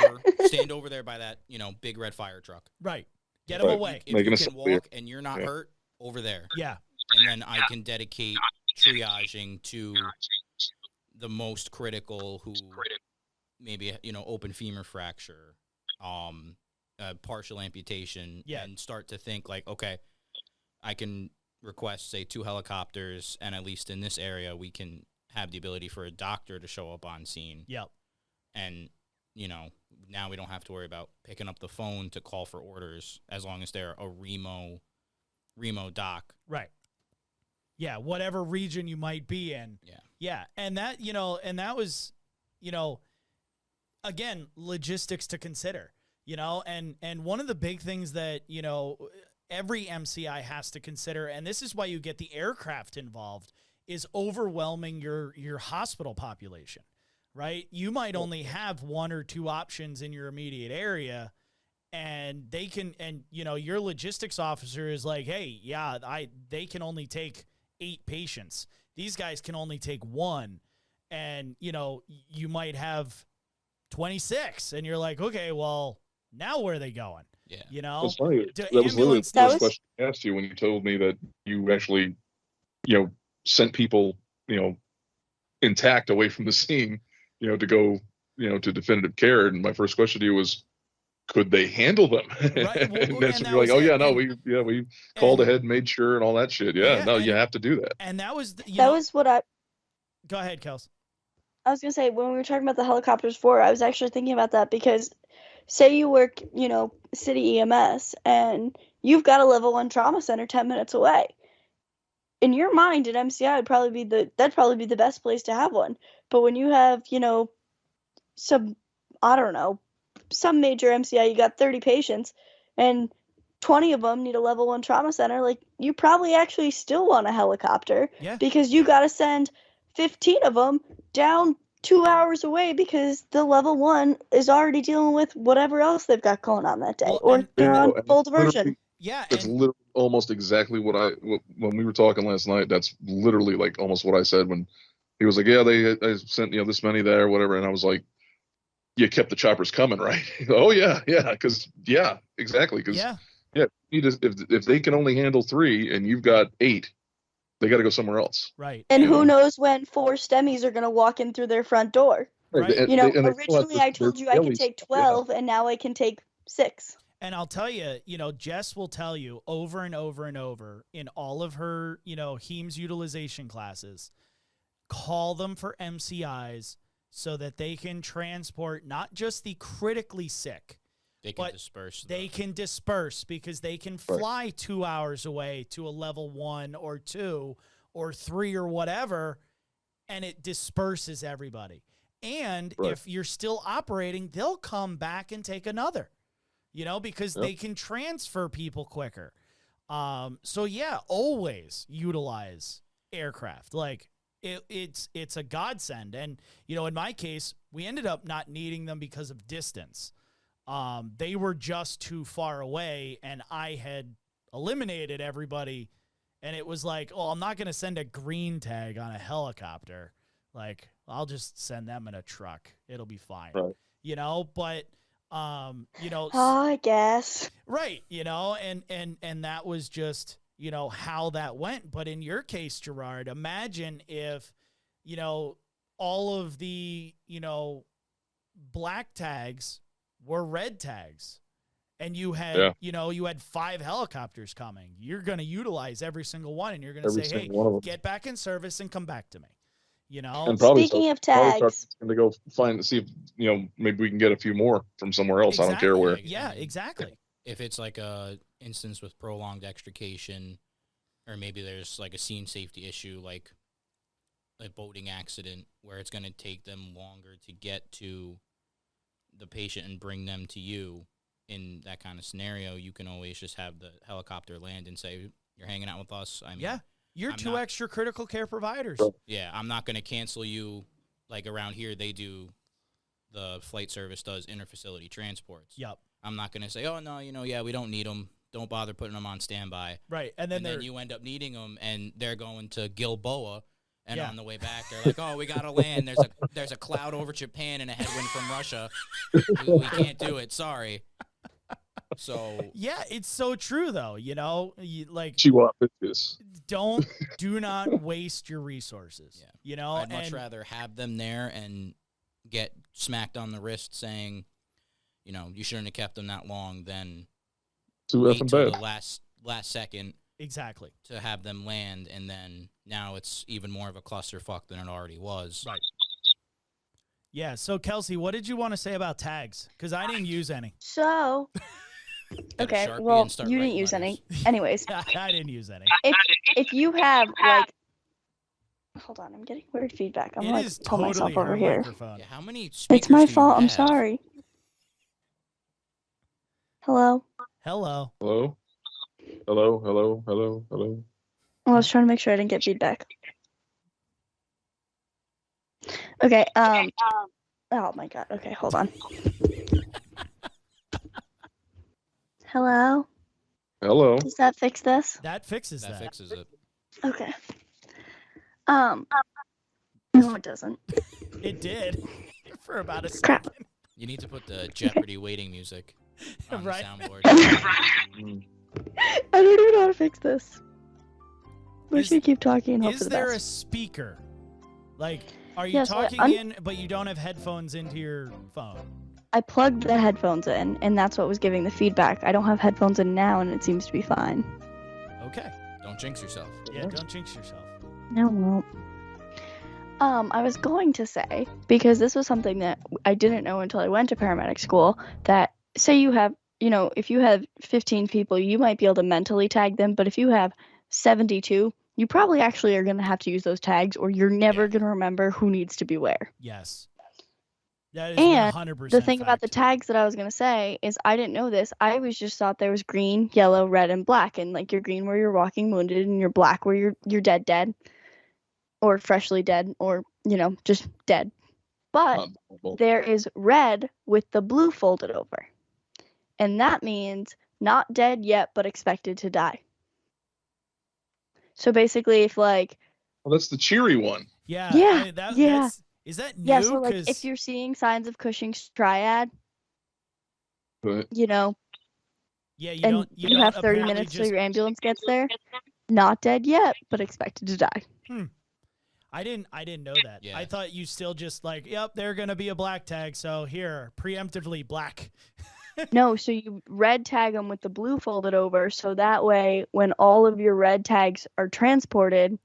stand over there by that, big red fire truck. Right. Get them Right. away. If Making you a can severe- walk and you're not Yeah. hurt, over there. Yeah. And then I can dedicate triaging to the most critical who maybe, open femur fracture, partial amputation, Yeah. and start to think like, okay, I can request, say, 2 helicopters, and at least in this area, we can have the ability for a doctor to show up on scene. Yep. And, now we don't have to worry about picking up the phone to call for orders as long as they're a Remo doc. Right. Yeah, whatever region you might be in. Yeah. Yeah, and that, and that was, again, logistics to consider, and one of the big things that, every MCI has to consider, and this is why you get the aircraft involved, is overwhelming your hospital population, right? You might only have 1 or 2 options in your immediate area, and they can, your logistics officer is like, hey, yeah, they can only take 8 patients. These guys can only take 1, and, you might have 26, and you're like, okay, well, now where are they going? Yeah. It's funny. That was literally the first question I asked you when you told me that you actually, sent people, intact away from the scene, to go, to definitive care. And my first question to you was, could they handle them? Right. Well, and that's and when that you're like, was oh it. yeah, no, And- we called ahead, made sure, and all that shit. Yeah, no, you have to do that. And that was, was what I go ahead, Kels. was gonna say when we were talking about the helicopters before. I was actually thinking about that because, say you work, city EMS, and you've got a level 1 trauma center 10 minutes away. In your mind, an MCI would probably be the best place to have one. But when you have, some major MCI, you got 30 patients, and 20 of them need a level 1 trauma center, like, you probably actually still want a helicopter. Yeah. Because you got to send 15 of them down 2 hours away because the level 1 is already dealing with whatever else they've got going on that day. Well, or and- they're and- on and full diversion. literally- Yeah. It's And, literally almost exactly when we were talking last night. That's literally like almost what I said when he was like, "Yeah, I sent this many there, whatever," and I was like, "You kept the choppers coming, right?" Oh yeah, because exactly, because yeah. you just if they can only handle 3 and you've got 8, they got to go somewhere else. Right. And you who know. knows when 4 STEMIs are going to walk in through their front door. Right. And You know, they still have originally I told you I could take 12, and now I can take 6. And I'll tell you, Jess will tell you over and over and over in all of her, HEMS utilization classes, call them for MCIs so that they can transport not just the critically sick, They can but disperse. they can disperse because they can fly 2 hours away to a level 1 or 2 or 3 or whatever, and it disperses everybody. And if you're still operating, they'll come back and take another, because they can transfer people quicker. So yeah, always utilize aircraft. Like it's a godsend. And, in my case, we ended up not needing them because of distance. They were just too far away, and I had eliminated everybody. And it was like, oh, I'm not going to send a green tag on a helicopter. Like, I'll just send them in a truck. It'll be fine. Right. But, I guess. right. And that was just, how that went. But in your case, Gerard, imagine if, all of the, black tags were red tags. And you had, you had 5 helicopters coming. You're going to utilize every single one, and you're going to say, hey, get back in service and come back to me. And probably Speaking of tags, going to go see if maybe we can get a few more from somewhere else. I don't care where. Yeah, exactly. If it's like a instance with prolonged extrication, or maybe there's like a scene safety issue, like a boating accident, where it's going to take them longer to get to the patient and bring them to you. In that kind of scenario, you can always just have the helicopter land and say, "You're hanging out with us." I mean, yeah. You're I'm 2 not- extra critical care providers. Yeah, I'm not going to cancel you. Like around here, the flight service does interfacility transports. Yep. I'm not going to say, oh, no, we don't need them. Don't bother putting them on standby. Right. And then you end up needing them, and they're going to Gilboa, And Yeah. on the way back, they're like, "Oh, we gotta land. There's a cloud over Japan and a headwind from Russia. We can't do it. Sorry." So Yeah, it's so true though. Like Chihuahua bitches. do not waste your resources. Yeah. I'd much rather have them there and get smacked on the wrist saying, you shouldn't have kept them that long than Too wait effing till bad. the last second Exactly. to have them land, and then now it's even more of a clusterfuck than it already was. Right. Yeah. So Kelsey, what did you want to say about tags? Because I didn't use any. So, Get a okay, Sharpie well, and start you didn't writing use letters. any. Anyways, I didn't use any. if you have like, hold on, I'm getting weird feedback. I'm It like is pull totally myself over her here. microphone. Yeah, how many speakers It's my do you fault. I'm have? sorry. Hello. Hello. Hello? Hello? Hello? Hello? Hello? I was trying to make sure I didn't get feedback. Okay. Oh my god. Okay, hold on. Hello. Hello? Does that fix this? That fixes That that. fixes it. Okay. No, it doesn't. It did for about a Crap. second. You need to put the Jeopardy waiting music on Right. the soundboard. I don't even know how to fix this. We're Is- just gonna keep talking and hope Is for the there a best. speaker? Like, are you Yes, talking in, but you don't have headphones into your phone? I plugged the headphones in, and that's what was giving the feedback. I don't have headphones in now, and it seems to be fine. Okay. Don't jinx yourself. Yeah, don't jinx yourself. No, it won't. I was going to say, because this was something that I didn't know until I went to paramedic school, that say you have, if you have 15 people, you might be able to mentally tag them, but if you have 72, you probably actually are going to have to use those tags, or you're never Yeah. going to remember who needs to be where. Yes. That is And 100% the thing about the fact. tags that I was going to say is I didn't know this. I always just thought there was green, yellow, red, and black. And like you're green where you're walking wounded, and you're black where you're dead, or freshly dead, or, just dead. But there is red with the blue folded over. And that means not dead yet, but expected to die. So basically, if like... Well, that's the cheery one. Yeah. Yeah, yeah. Is that new? Yeah, so like 'Cause- if you're seeing signs of Cushing's triad, But yeah, you and don't. you have 30 apparently minutes till just, your ambulance gets there, not dead yet, but expected to die. I didn't know that. Yeah. I thought you still just like, yep, they're gonna be a black tag, so here, preemptively black. No, so you red tag them with the blue folded over, so that way when all of your red tags are transported,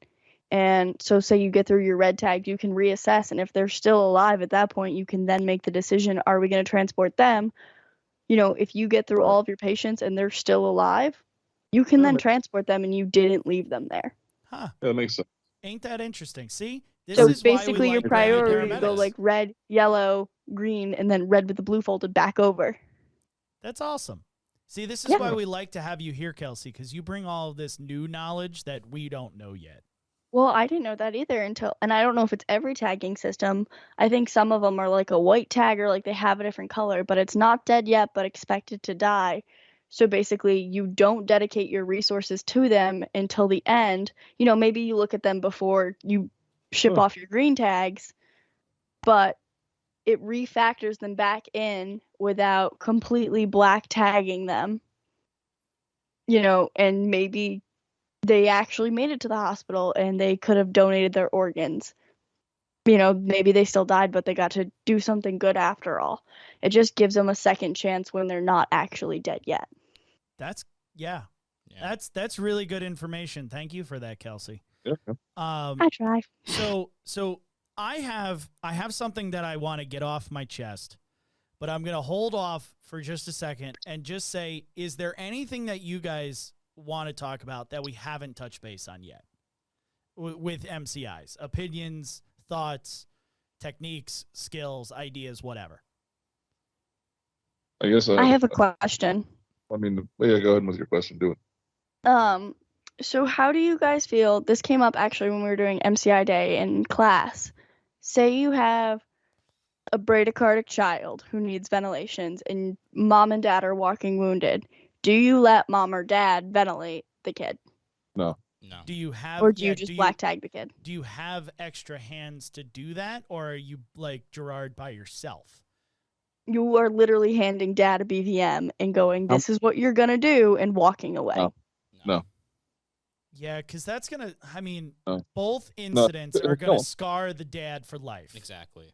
and so say you get through your red tag, you can reassess, and if they're still alive at that point, you can then make the decision, are we going to transport them? If you get through all of your patients and they're still alive, you can then transport them and you didn't leave them there. Huh. yeah, that makes sense. Ain't that interesting? See, this So is why we basically your like priority paramedics. to go like red, yellow, green, and then red with the blue folded back over. That's awesome. See, this is Yeah. why we like to have you here, Kelsey, because you bring all of this new knowledge that we don't know yet. Well, I didn't know that either and I don't know if it's every tagging system. I think some of them are like a white tag or like they have a different color, but it's not dead yet, but expected to die. So basically you don't dedicate your resources to them until the end. Maybe you look at them before you ship off your green tags, but it refactors them back in without completely black tagging them. And maybe they actually made it to the hospital and they could have donated their organs. Maybe they still died, but they got to do something good after all. It just gives them a second chance when they're not actually dead yet. That's Yeah. That's really good information. Thank you for that, Kelsey. Yeah. I try. So I have something that I want to get off my chest, but I'm gonna hold off for just a second and just say, is there anything that you guys want to talk about that we haven't touched base on yet with MCIs? Opinions, thoughts, techniques, skills, ideas, whatever. I guess I have a question. I mean, yeah, go ahead with your question. Do it. So how do you guys feel? This came up actually when we were doing MCI day in class. Say you have a bradycardic child who needs ventilations and mom and dad are walking wounded. Do you let mom or dad ventilate the kid? No. No. Do you have, Or do you just black tag the kid? Do you have extra hands to do that, or are you like Gerard by yourself? You are literally handing dad a BVM and going, "This is what you're gonna do," and walking away. No. Yeah, because that's gonna. I mean, No. both incidents are gonna No. scar the dad for life. Exactly.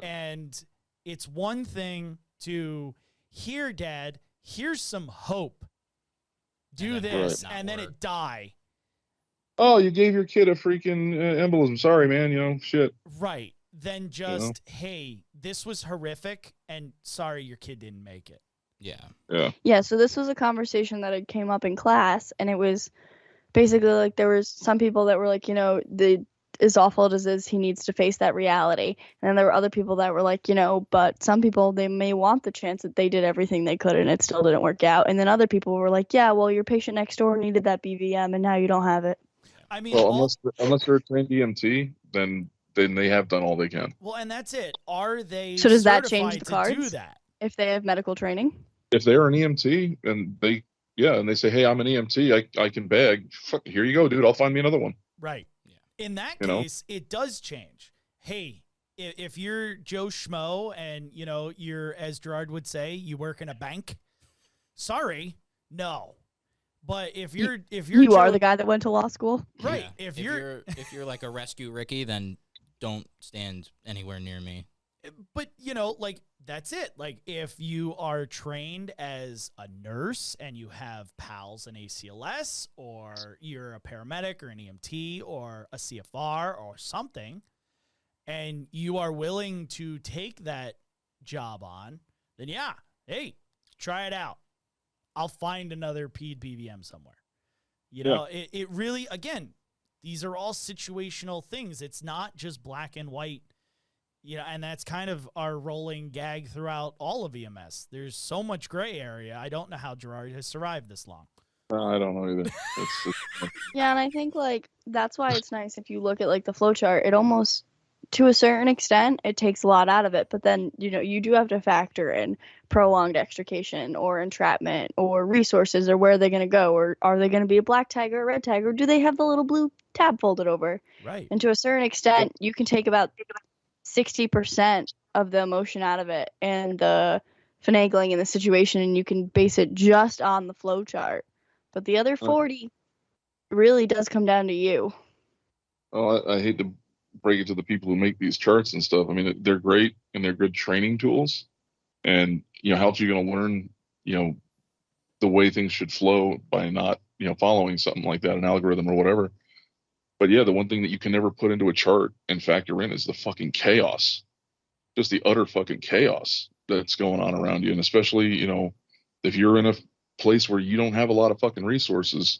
And it's one thing to hear, Dad, here's some hope. Do And then this, not and then work. it die. Oh, you gave your kid a freaking embolism. Sorry, man. Shit. Right. Then just, hey, this was horrific, and sorry your kid didn't make it. Yeah. Yeah. Yeah, so this was a conversation that had came up in class, and it was basically like there was some people that were like, as awful as it is, he needs to face that reality. And then there were other people that were like, but some people, they may want the chance that they did everything they could and it still didn't work out. And then other people were like, yeah, well, your patient next door needed that BVM and now you don't have it. I mean, Well, unless they're a trained EMT, then they have done all they can. well, and that's it. Are they So does that certified change the to do cards? that? If they have medical training? If they're an EMT and they say, hey, I'm an EMT, I can bag. Fuck, here you go, dude. I'll find me another one. Right. Yeah. In that case, it does change. Hey, if you're Joe Schmo and, you're, as Gerard would say, you work in a bank, sorry, no. But if you're You are the guy that went to law school? Right. Yeah. If you're like a rescue Ricky, then don't stand anywhere near me. But, that's it. Like, if you are trained as a nurse and you have PALS and ACLS, or you're a paramedic or an EMT or a CFR or something, and you are willing to take that job on, then yeah, hey, try it out. I'll find another PVM somewhere. It really, again, these are all situational things. It's not just black and white. And that's kind of our rolling gag throughout all of EMS. There's so much gray area. I don't know how Gerard has survived this long. I don't know either. Yeah, and I think that's why it's nice if you look at the flow chart. It almost, to a certain extent, it takes a lot out of it. But then you do have to factor in prolonged extrication or entrapment or resources, or where are they going to go, or are they going to be a black tag or a red tag, or do they have the little blue tab folded over? Right. And to a certain extent, you can take about 60% of the emotion out of it and the finagling in the situation, and you can base it just on the flow chart. But the other 40 really does come down to you. Oh, I hate to break it to the people who make these charts and stuff. I mean, they're great and they're good training tools, and how else are you going to learn the way things should flow by not following something like that, an algorithm or whatever. But yeah, the one thing that you can never put into a chart and factor in is the fucking chaos, just the utter fucking chaos that's going on around you. And especially, if you're in a place where you don't have a lot of fucking resources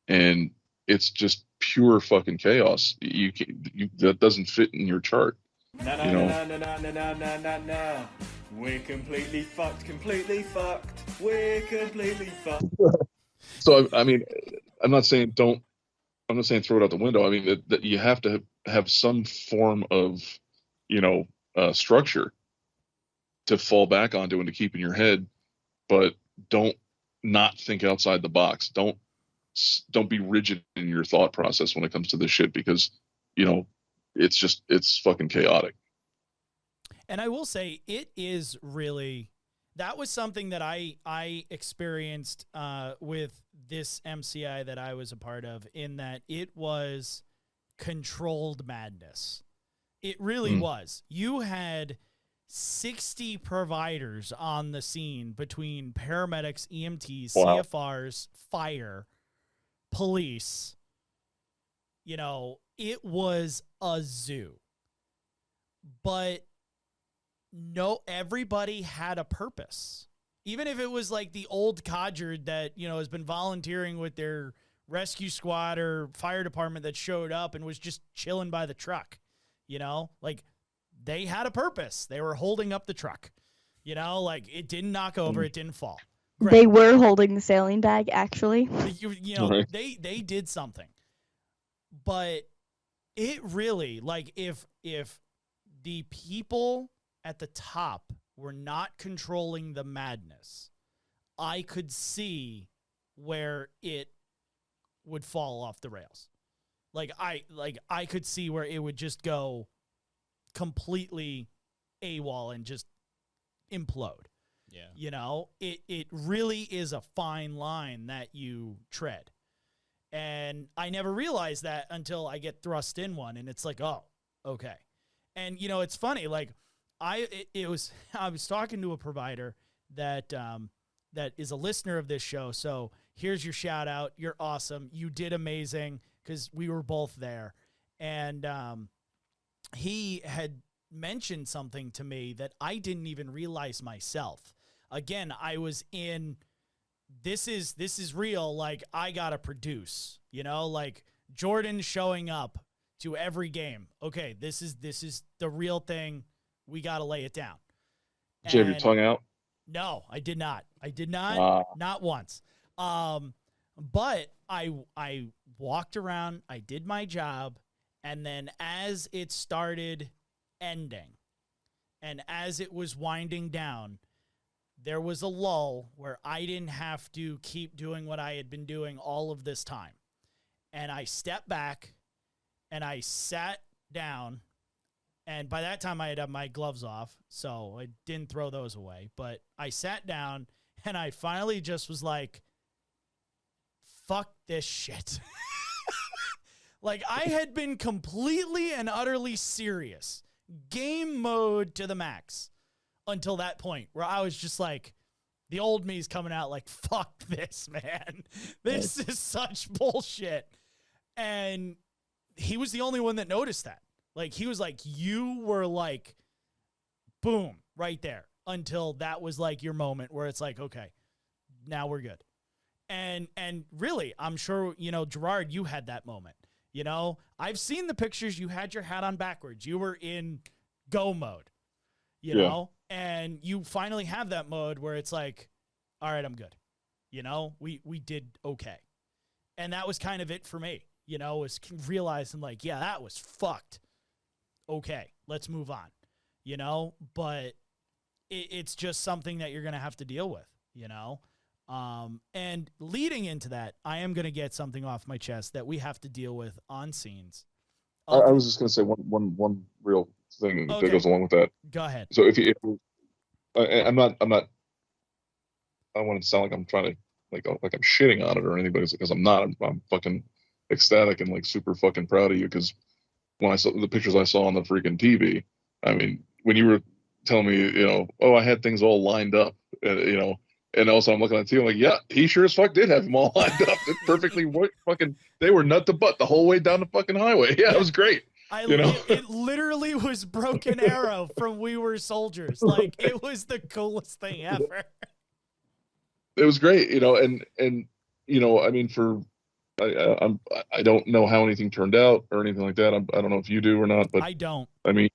and it's just pure fucking chaos, that doesn't fit in your chart. No. We're completely fucked. We're completely fucked. So, I mean, I'm not saying throw it out the window. I mean, that you have to have some form of, structure to fall back onto and to keep in your head, but don't not think outside the box. Don't be rigid in your thought process when it comes to this shit, because, it's fucking chaotic. And I will say it is really, that was something that I experienced with this MCI that I was a part of, in that it was controlled madness. It really was. You had 60 providers on the scene between paramedics, EMTs, Wow. CFRs, fire, police. It was a zoo. But no, everybody had a purpose. Even if it was like the old codger that, has been volunteering with their rescue squad or fire department that showed up and was just chilling by the truck, they had a purpose. They were holding up the truck, it didn't knock over, it didn't fall. Great. They were holding the sailing bag, actually. Right. They did something. But it really, if the people at the top were not controlling the madness, I could see where it would fall off the rails. Like I could see where it would just go completely AWOL and just implode. Yeah. You know, it really is a fine line that you tread. And I never realized that until I get thrust in one, and it's like, oh, okay. And you know, it's funny, like I was talking to a provider that that is a listener of this show. So here's your shout out. You're awesome. You did amazing, because we were both there. And he had mentioned something to me that I didn't even realize myself. Again, I was in, this is real. Like, I got to produce, you know, like Jordan showing up to every game. Okay, this is the real thing. We got to lay it down. Did you have your tongue out? No, I did not. Not once. But I walked around, I did my job, and then as it started ending and as it was winding down, there was a lull where I didn't have to keep doing what I had been doing all of this time. And I stepped back and I sat down, and by that time I had my gloves off, so I didn't throw those away, but I sat down and I finally just was like, fuck this shit. Like, I had been completely and utterly serious, game mode to the max, until that point where I was just like, the old me's coming out like, fuck this, man. This is such bullshit. And he was the only one that noticed that. Like, he was like, you were like, boom, right there, until that was like your moment where it's like, okay, now we're good. And really, I'm sure, you know, Gerard, you had that moment. You know, I've seen the pictures. You had your hat on backwards. You were in go mode, you know, and you finally have that mode where it's like, all right, I'm good. You know, we did okay. And that was kind of it for me, you know, was realizing like, yeah, that was fucked. Okay, let's move on, you know, but it's just something that you're going to have to deal with, you know. And leading into that, I am going to get something off my chest that we have to deal with on scenes. I was just going to say one real thing that goes along with that. Go ahead. So if I'm not, I don't want to sound like I'm trying to like I'm shitting on it or anything, because I'm not. I'm fucking ecstatic and like super fucking proud of you, because when I saw the pictures I saw on the freaking TV, I mean, when you were telling me, you know, oh, I had things all lined up, you know. And also, I'm looking at the team like, yeah, he sure as fuck did have them all lined up. It perfectly fucking, they were nut to butt the whole way down the fucking highway. Yeah, it was great. It literally was Broken Arrow from We Were Soldiers. Like, it was the coolest thing ever. It was great, you know, and you know, I mean, I don't know how anything turned out or anything like that. I don't know if you do or not, but I don't. I mean,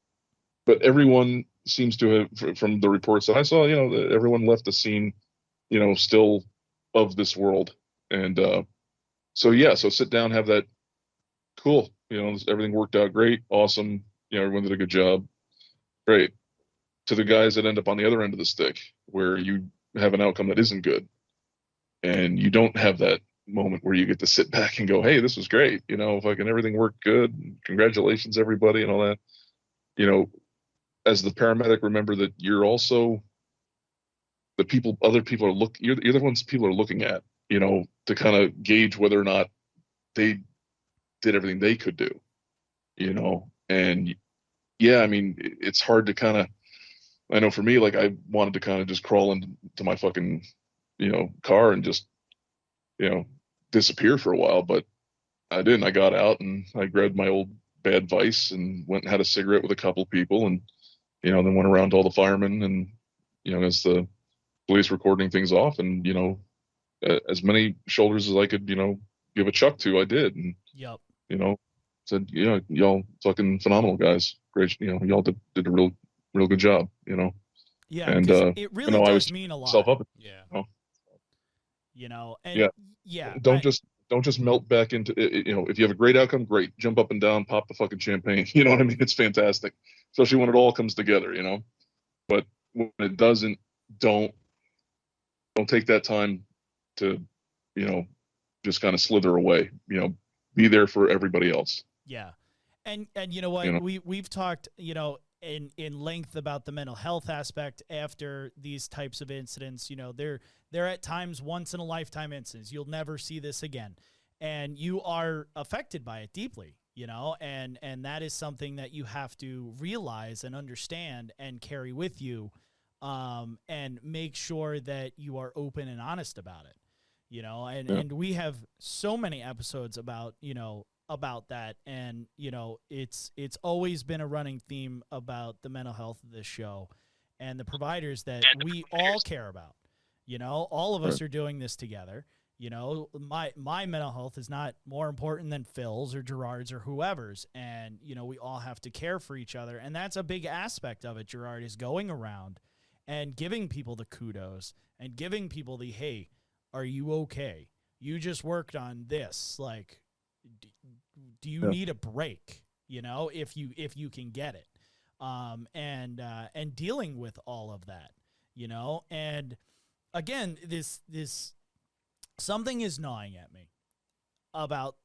but everyone seems to have, from the reports that I saw, you know, everyone left the scene, you know, still of this world. And so sit down, have that, cool, you know, everything worked out great, awesome, you know, everyone did a good job, great. To the guys that end up on the other end of the stick, where you have an outcome that isn't good, and you don't have that moment where you get to sit back and go, hey, this was great, you know, fucking everything worked good, congratulations everybody and all that. You know, as the paramedic, remember that you're also the people, other people are you're the ones people are looking at, you know, to kind of gauge whether or not they did everything they could do, you know. And yeah, I mean, it's hard to kind of, I know for me, like, I wanted to kind of just crawl into my fucking, you know, car and just, you know, disappear for a while, but I didn't. I got out and I grabbed my old bad Vice and went and had a cigarette with a couple people, and, you know, then went around to all the firemen, and, you know, as the police were cordoning things off, and, you know, as many shoulders as I could, you know, give a chuck to, I did. And, you know, said, you know, y'all fucking phenomenal guys. Great. You know, y'all did a real good job, you know. Yeah. And, it really does mean a lot. Up, yeah. You know, and yeah. Don't just melt back into it. You know, if you have a great outcome, great. Jump up and down, pop the fucking champagne. You know what I mean? It's fantastic. Especially when it all comes together, you know. But when it doesn't, don't take that time to, you know, just kind of slither away. Be there for everybody else. Yeah. And you know what? You know? We've talked, in length about the mental health aspect after these types of incidents. They're at times once in a lifetime incidents. You'll never see this again. And you are affected by it deeply, and that is something that you have to realize and understand and carry with you, and make sure that you are open and honest about it, and we have so many episodes about that. And, it's always been a running theme about the mental health of this show and the providers that we all care about. All of us are doing this together. My mental health is not more important than Phil's or Gerard's or whoever's. And, we all have to care for each other. And that's a big aspect of it, Gerard, is going around and giving people the kudos and giving people the, hey, are you okay? You just worked on this. Like, do you need a break? If you can get it, and dealing with all of that, and again, this something is gnawing at me about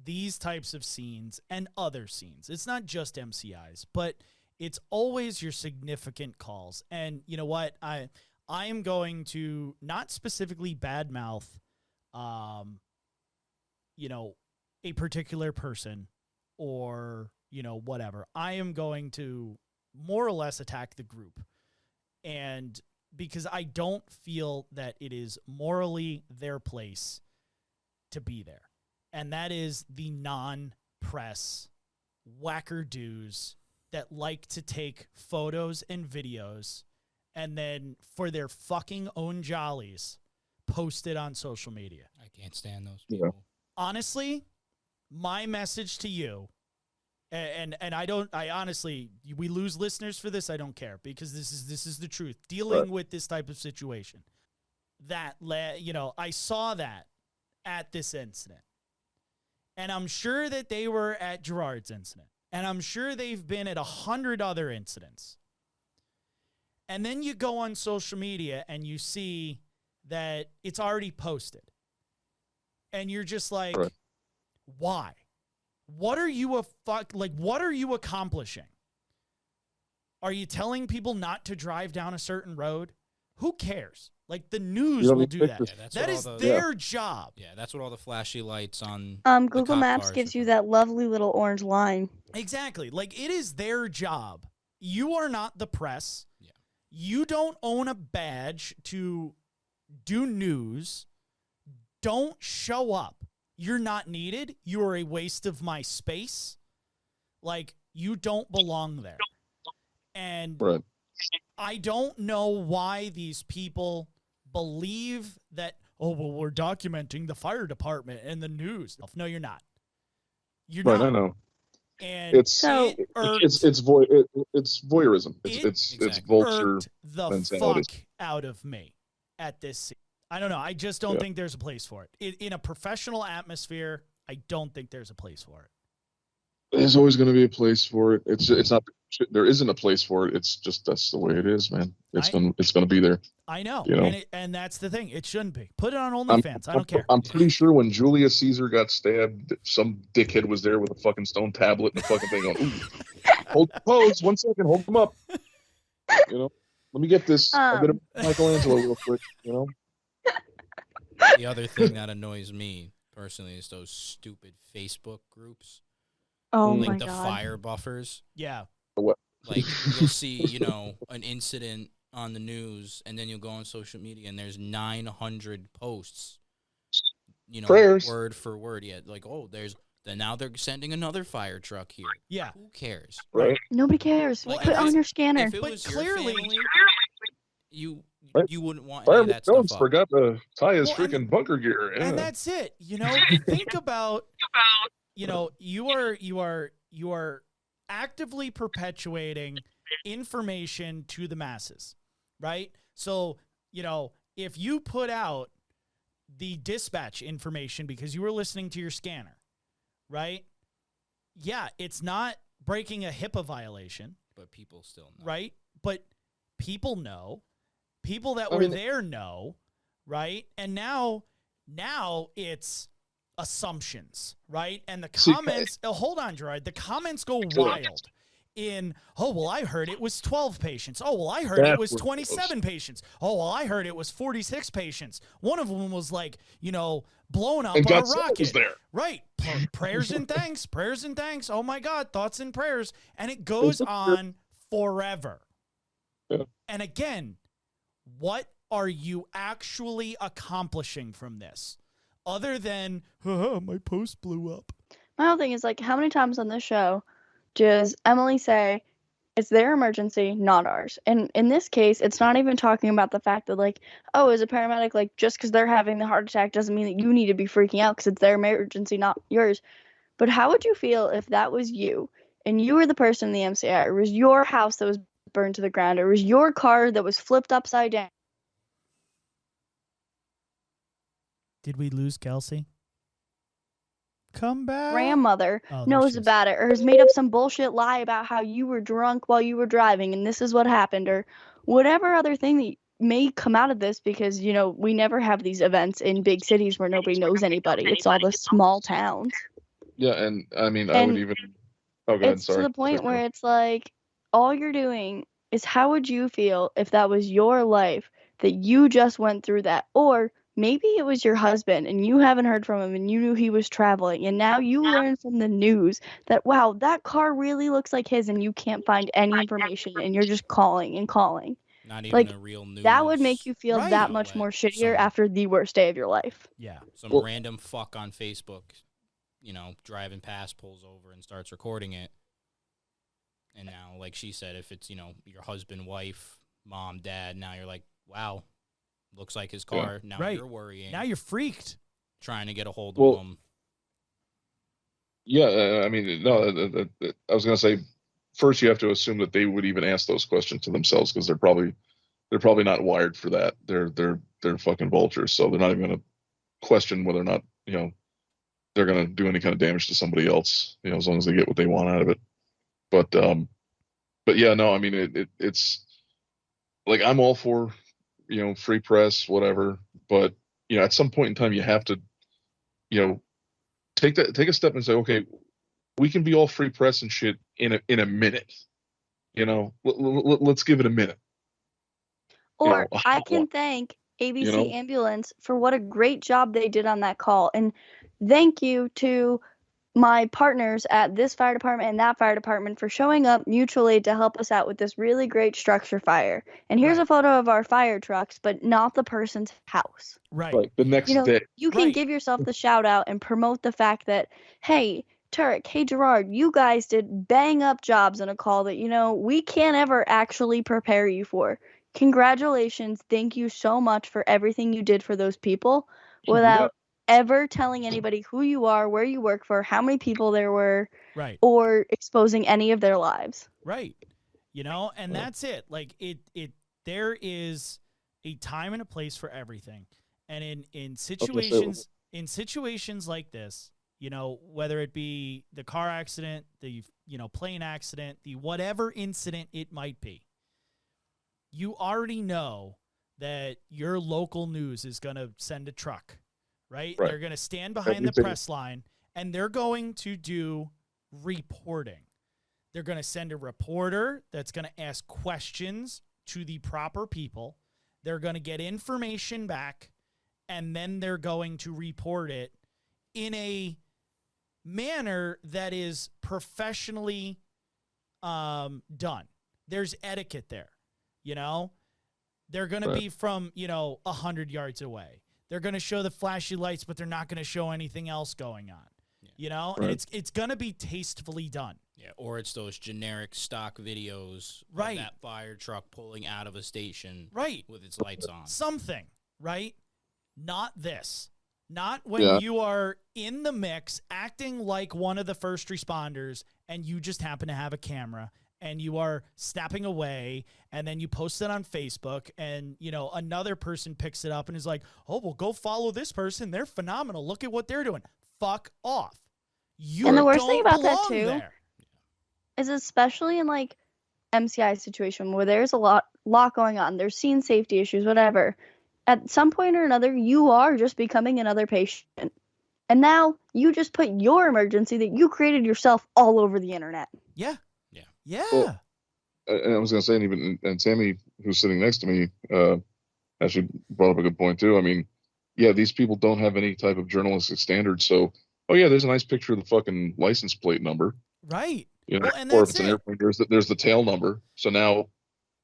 these types of scenes and other scenes. It's not just MCIs, but it's always your significant calls. And you know what? I am going to not specifically badmouth, a particular person or, whatever. I am going to more or less attack the group. And because I don't feel that it is morally their place to be there. And that is the non-press wackadoos that like to take photos and videos and then for their fucking own jollies post it on social media. I can't stand those people. Yeah. Honestly, my message to you, and I honestly, we lose listeners for this. I don't care, because this is the truth. Dealing with this type of situation, I saw that at this incident, and I'm sure that they were at Gerard's incident, and I'm sure they've been at 100 other incidents. And then you go on social media and you see that it's already posted, and you're just like, why? What are you what are you accomplishing? Are you telling people not to drive down a certain road? Who cares? Like, the news will do that. Yeah, that is their job. Yeah, that's what all the flashy lights on Google Maps gives you that lovely little orange line. Exactly. Like, it is their job. You are not the press. Yeah. You don't own a badge to do news. Don't show up. You're not needed. You are a waste of my space. Like, you don't belong there. And I don't know why these people believe that, oh, well, we're documenting the fire department and the news. No, you're not. You're not. I know. And it's voyeurism. It's vulture the mentality. fuck out of me at this scene. I don't know. I just don't think there's a place for it. In a professional atmosphere, I don't think there's a place for it. There's always going to be a place for it. It's not. There isn't a place for it. It's just, that's the way it is, man. It's going to be there. I know. You know? And that's the thing. It shouldn't be. Put it on OnlyFans. I don't care. I'm pretty sure when Julius Caesar got stabbed, some dickhead was there with a fucking stone tablet and a fucking thing on. Ooh, hold the pose. 1 second. Hold them up. Let me get this. I'll get a Michelangelo real quick. The other thing that annoys me personally is those stupid Facebook groups. Oh like my the God. fire buffers. Yeah. Like, you'll see, an incident on the news, and then you'll go on social media, and there's 900 posts. Prayers. Word for word. Yeah, like, now they're sending another fire truck here. Yeah. Who cares? Right. Nobody cares. Like, Put it on your scanner. If it But was clearly- your family, you wouldn't want any of Fireman that Jones stuff up. forgot to tie his Well, freaking bunker gear. Yeah. And that's it. Think about, you are actively perpetuating information to the masses, right? So, if you put out the dispatch information because you were listening to your scanner, right? Yeah, it's not breaking a HIPAA violation. But people still know. Right? But people know. People that were there know, right? And now it's assumptions, right? And the See, comments, hold on, Gerard, the comments go wild in, oh, well, I heard it was 12 patients. Oh, well, I heard it was 27 patients. Oh, well, I heard it was 46 patients. One of them was like, blown up And on a Godzilla rocket. was there. Right. Prayers and thanks. Prayers and thanks. Oh, my God. Thoughts and prayers. And it goes on forever. Yeah. And again, what are you actually accomplishing from this? Other than, my post blew up. My whole thing is like, how many times on this show does Emily say it's their emergency, not ours? And in this case, it's not even talking about the fact that like, oh, as a paramedic, like just because they're having the heart attack doesn't mean that you need to be freaking out because it's their emergency, not yours. But how would you feel if that was you and you were the person in the MCI, or it was your house that was burned to the ground, or it was your car that was flipped upside down? Did we lose Kelsey? Come back. Grandmother Oh, there knows she is. about it, or has made up some bullshit lie about how you were drunk while you were driving and this is what happened, or whatever other thing that may come out of this, because we never have these events in big cities where nobody knows anybody. It's all the small towns. Yeah, and I mean, I would even. Oh, go ahead. It's Sorry. to the point where it's like all you're doing is, how would you feel if that was your life, that you just went through that? Or maybe it was your husband and you haven't heard from him and you knew he was traveling, and now you learn from the news that, wow, that car really looks like his, and you can't find any information and you're just calling and calling. Not even Like, a real news. that would make you feel Right. that much more shittier after the worst day of your life. Yeah. Some Well- random fuck on Facebook, driving past, pulls over and starts recording it. And now, like she said, if it's, your husband, wife, mom, dad, now you're like, wow, looks like his car. Now Right. you're worrying. Now you're freaked. trying to get a hold Well, of them. Yeah, I mean, no, I was going to say, first you have to assume that they would even ask those questions to themselves, because they're probably not wired for that. They're fucking vultures, so they're not even going to question whether or not they're going to do any kind of damage to somebody else, as long as they get what they want out of it. But yeah, no, I mean, it's like, I'm all for free press, whatever, but at some point in time you have to take a step and say, okay, we can be all free press and shit in a minute. Let's give it a minute. Or I can thank ABC Ambulance for what a great job they did on that call. And thank you to my partners at this fire department and that fire department for showing up mutually to help us out with this really great structure fire. And here's a photo of our fire trucks, but not the person's house. Right. The next day. You can give yourself the shout out and promote the fact that, hey, Turek, hey, Gerard, you guys did bang up jobs in a call that, we can't ever actually prepare you for. Congratulations. Thank you so much for everything you did for those people without ever telling anybody who you are, where you work for, how many people there were, or exposing any of their lives. Right. And that's it. Like there is a time and a place for everything. And in situations like this, whether it be the car accident, the plane accident, the whatever incident it might be, you already know that your local news is going to send a truck, right? They're going to stand behind the press line and they're going to do reporting. They're going to send a reporter that's going to ask questions to the proper people. They're going to get information back, and then they're going to report it in a manner that is professionally done. There's etiquette there. They're going to be from, 100 yards away. They're going to show the flashy lights, but they're not going to show anything else going on, and it's going to be tastefully done. Yeah. Or it's those generic stock videos of that fire truck pulling out of a station with its lights on. Something, right? Not this. Not when you are in the mix acting like one of the first responders and you just happen to have a camera and you are snapping away, and then you post it on Facebook, and, another person picks it up and is like, oh, well, go follow this person. They're phenomenal. Look at what they're doing. Fuck off. And the worst thing about that, too, is especially in, like, MCI situation where there's a lot going on. There's scene safety issues, whatever. At some point or another, you are just becoming another patient. And now you just put your emergency that you created yourself all over the internet. Yeah. Yeah. Yeah. Well, and I was going to say, and Sammy, who's sitting next to me, actually brought up a good point too. I mean, yeah, these people don't have any type of journalistic standards. So, oh yeah, there's a nice picture of the fucking license plate number. Right. You know, Well, and or if that's it's an it. airplane, there's the tail number. So now,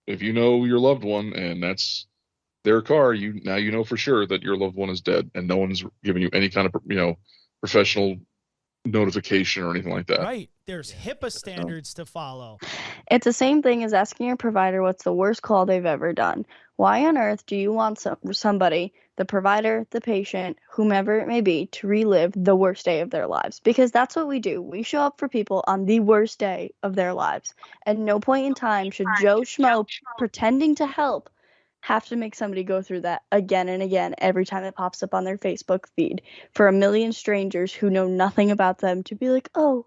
if you know your loved one and that's their car, you know for sure that your loved one is dead, and no one's giving you any kind of professional notification or anything like that. Right. There's HIPAA standards to follow. It's the same thing as asking your provider what's the worst call they've ever done. Why on earth do you want somebody, the provider, the patient, whomever it may be, to relive the worst day of their lives? Because that's what we do. We show up for people on the worst day of their lives. At no point in time should Joe Schmo pretending to help have to make somebody go through that again and again every time it pops up on their Facebook feed for a million strangers who know nothing about them to be like, oh,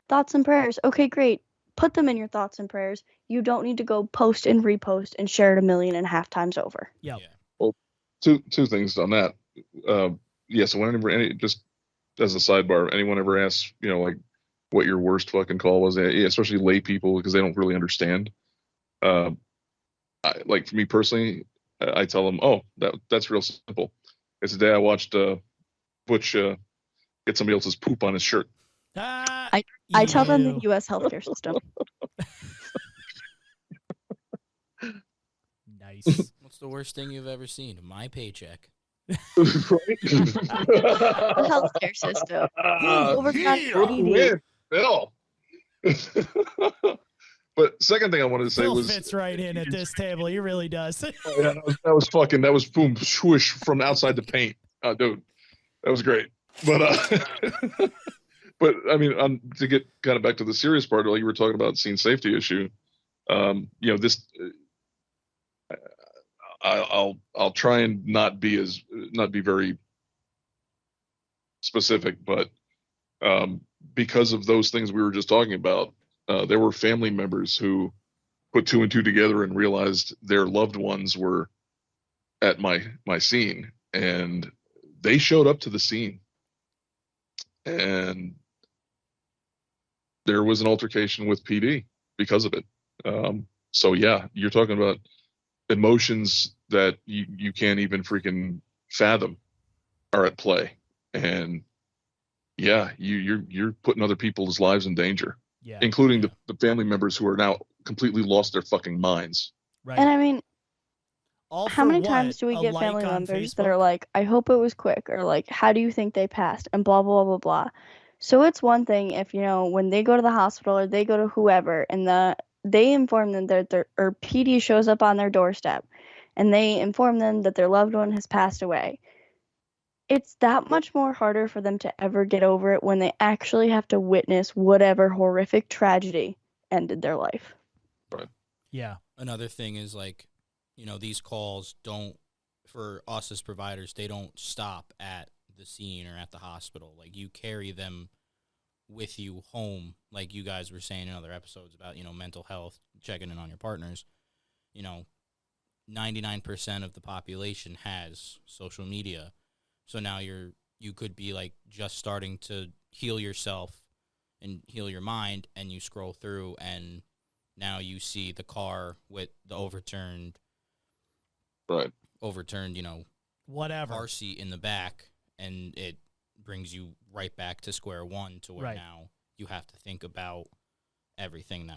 thoughts and prayers. Okay, great. Put them in your thoughts and prayers. You don't need to go post and repost and share it 1.5 million times over. Yep. Yeah. Well, two things on that. Yeah, so whenever just as a sidebar, anyone ever asks, like what your worst fucking call was, especially lay people because they don't really understand. Like for me personally, I tell them, oh, that's real simple. It's the day I watched Butch get somebody else's poop on his shirt. I tell them the U.S. healthcare system. Nice. What's the worst thing you've ever seen? My paycheck. The healthcare system. Bill. But second thing I wanted to say Phil was fits right in at this table. He really does. Oh, yeah, that was boom swoosh from outside the paint, dude. That was great. But but I mean, to get kind of back to the serious part, like you were talking about scene safety issue. This I'll try and not be very specific, but because of those things we were just talking about, there were family members who put two and two together and realized their loved ones were at my scene, and they showed up to the scene, and there was an altercation with PD because of it. So yeah, you're talking about emotions that you can't even freaking fathom are at play, and yeah, you're putting other people's lives in danger, including the family members who are now completely lost their fucking minds. Right. And I mean, how many times do we get family members that are like, I hope it was quick, or like, how do you think they passed, and blah, blah, blah, blah. So it's one thing if, when they go to the hospital or they go to whoever and they inform them that or PD shows up on their doorstep and they inform them that their loved one has passed away. It's that much more harder for them to ever get over it when they actually have to witness whatever horrific tragedy ended their life. Right. Yeah. Another thing is these calls for us as providers, they don't stop at the scene or at the hospital. Like, you carry them with you home, like you guys were saying in other episodes about, mental health, checking in on your partners. 99% of the population has social media. So now you could be like just starting to heal yourself and heal your mind, and you scroll through and now you see the car with the overturned, whatever car seat in the back, and it brings you right back to square one to where now you have to think about everything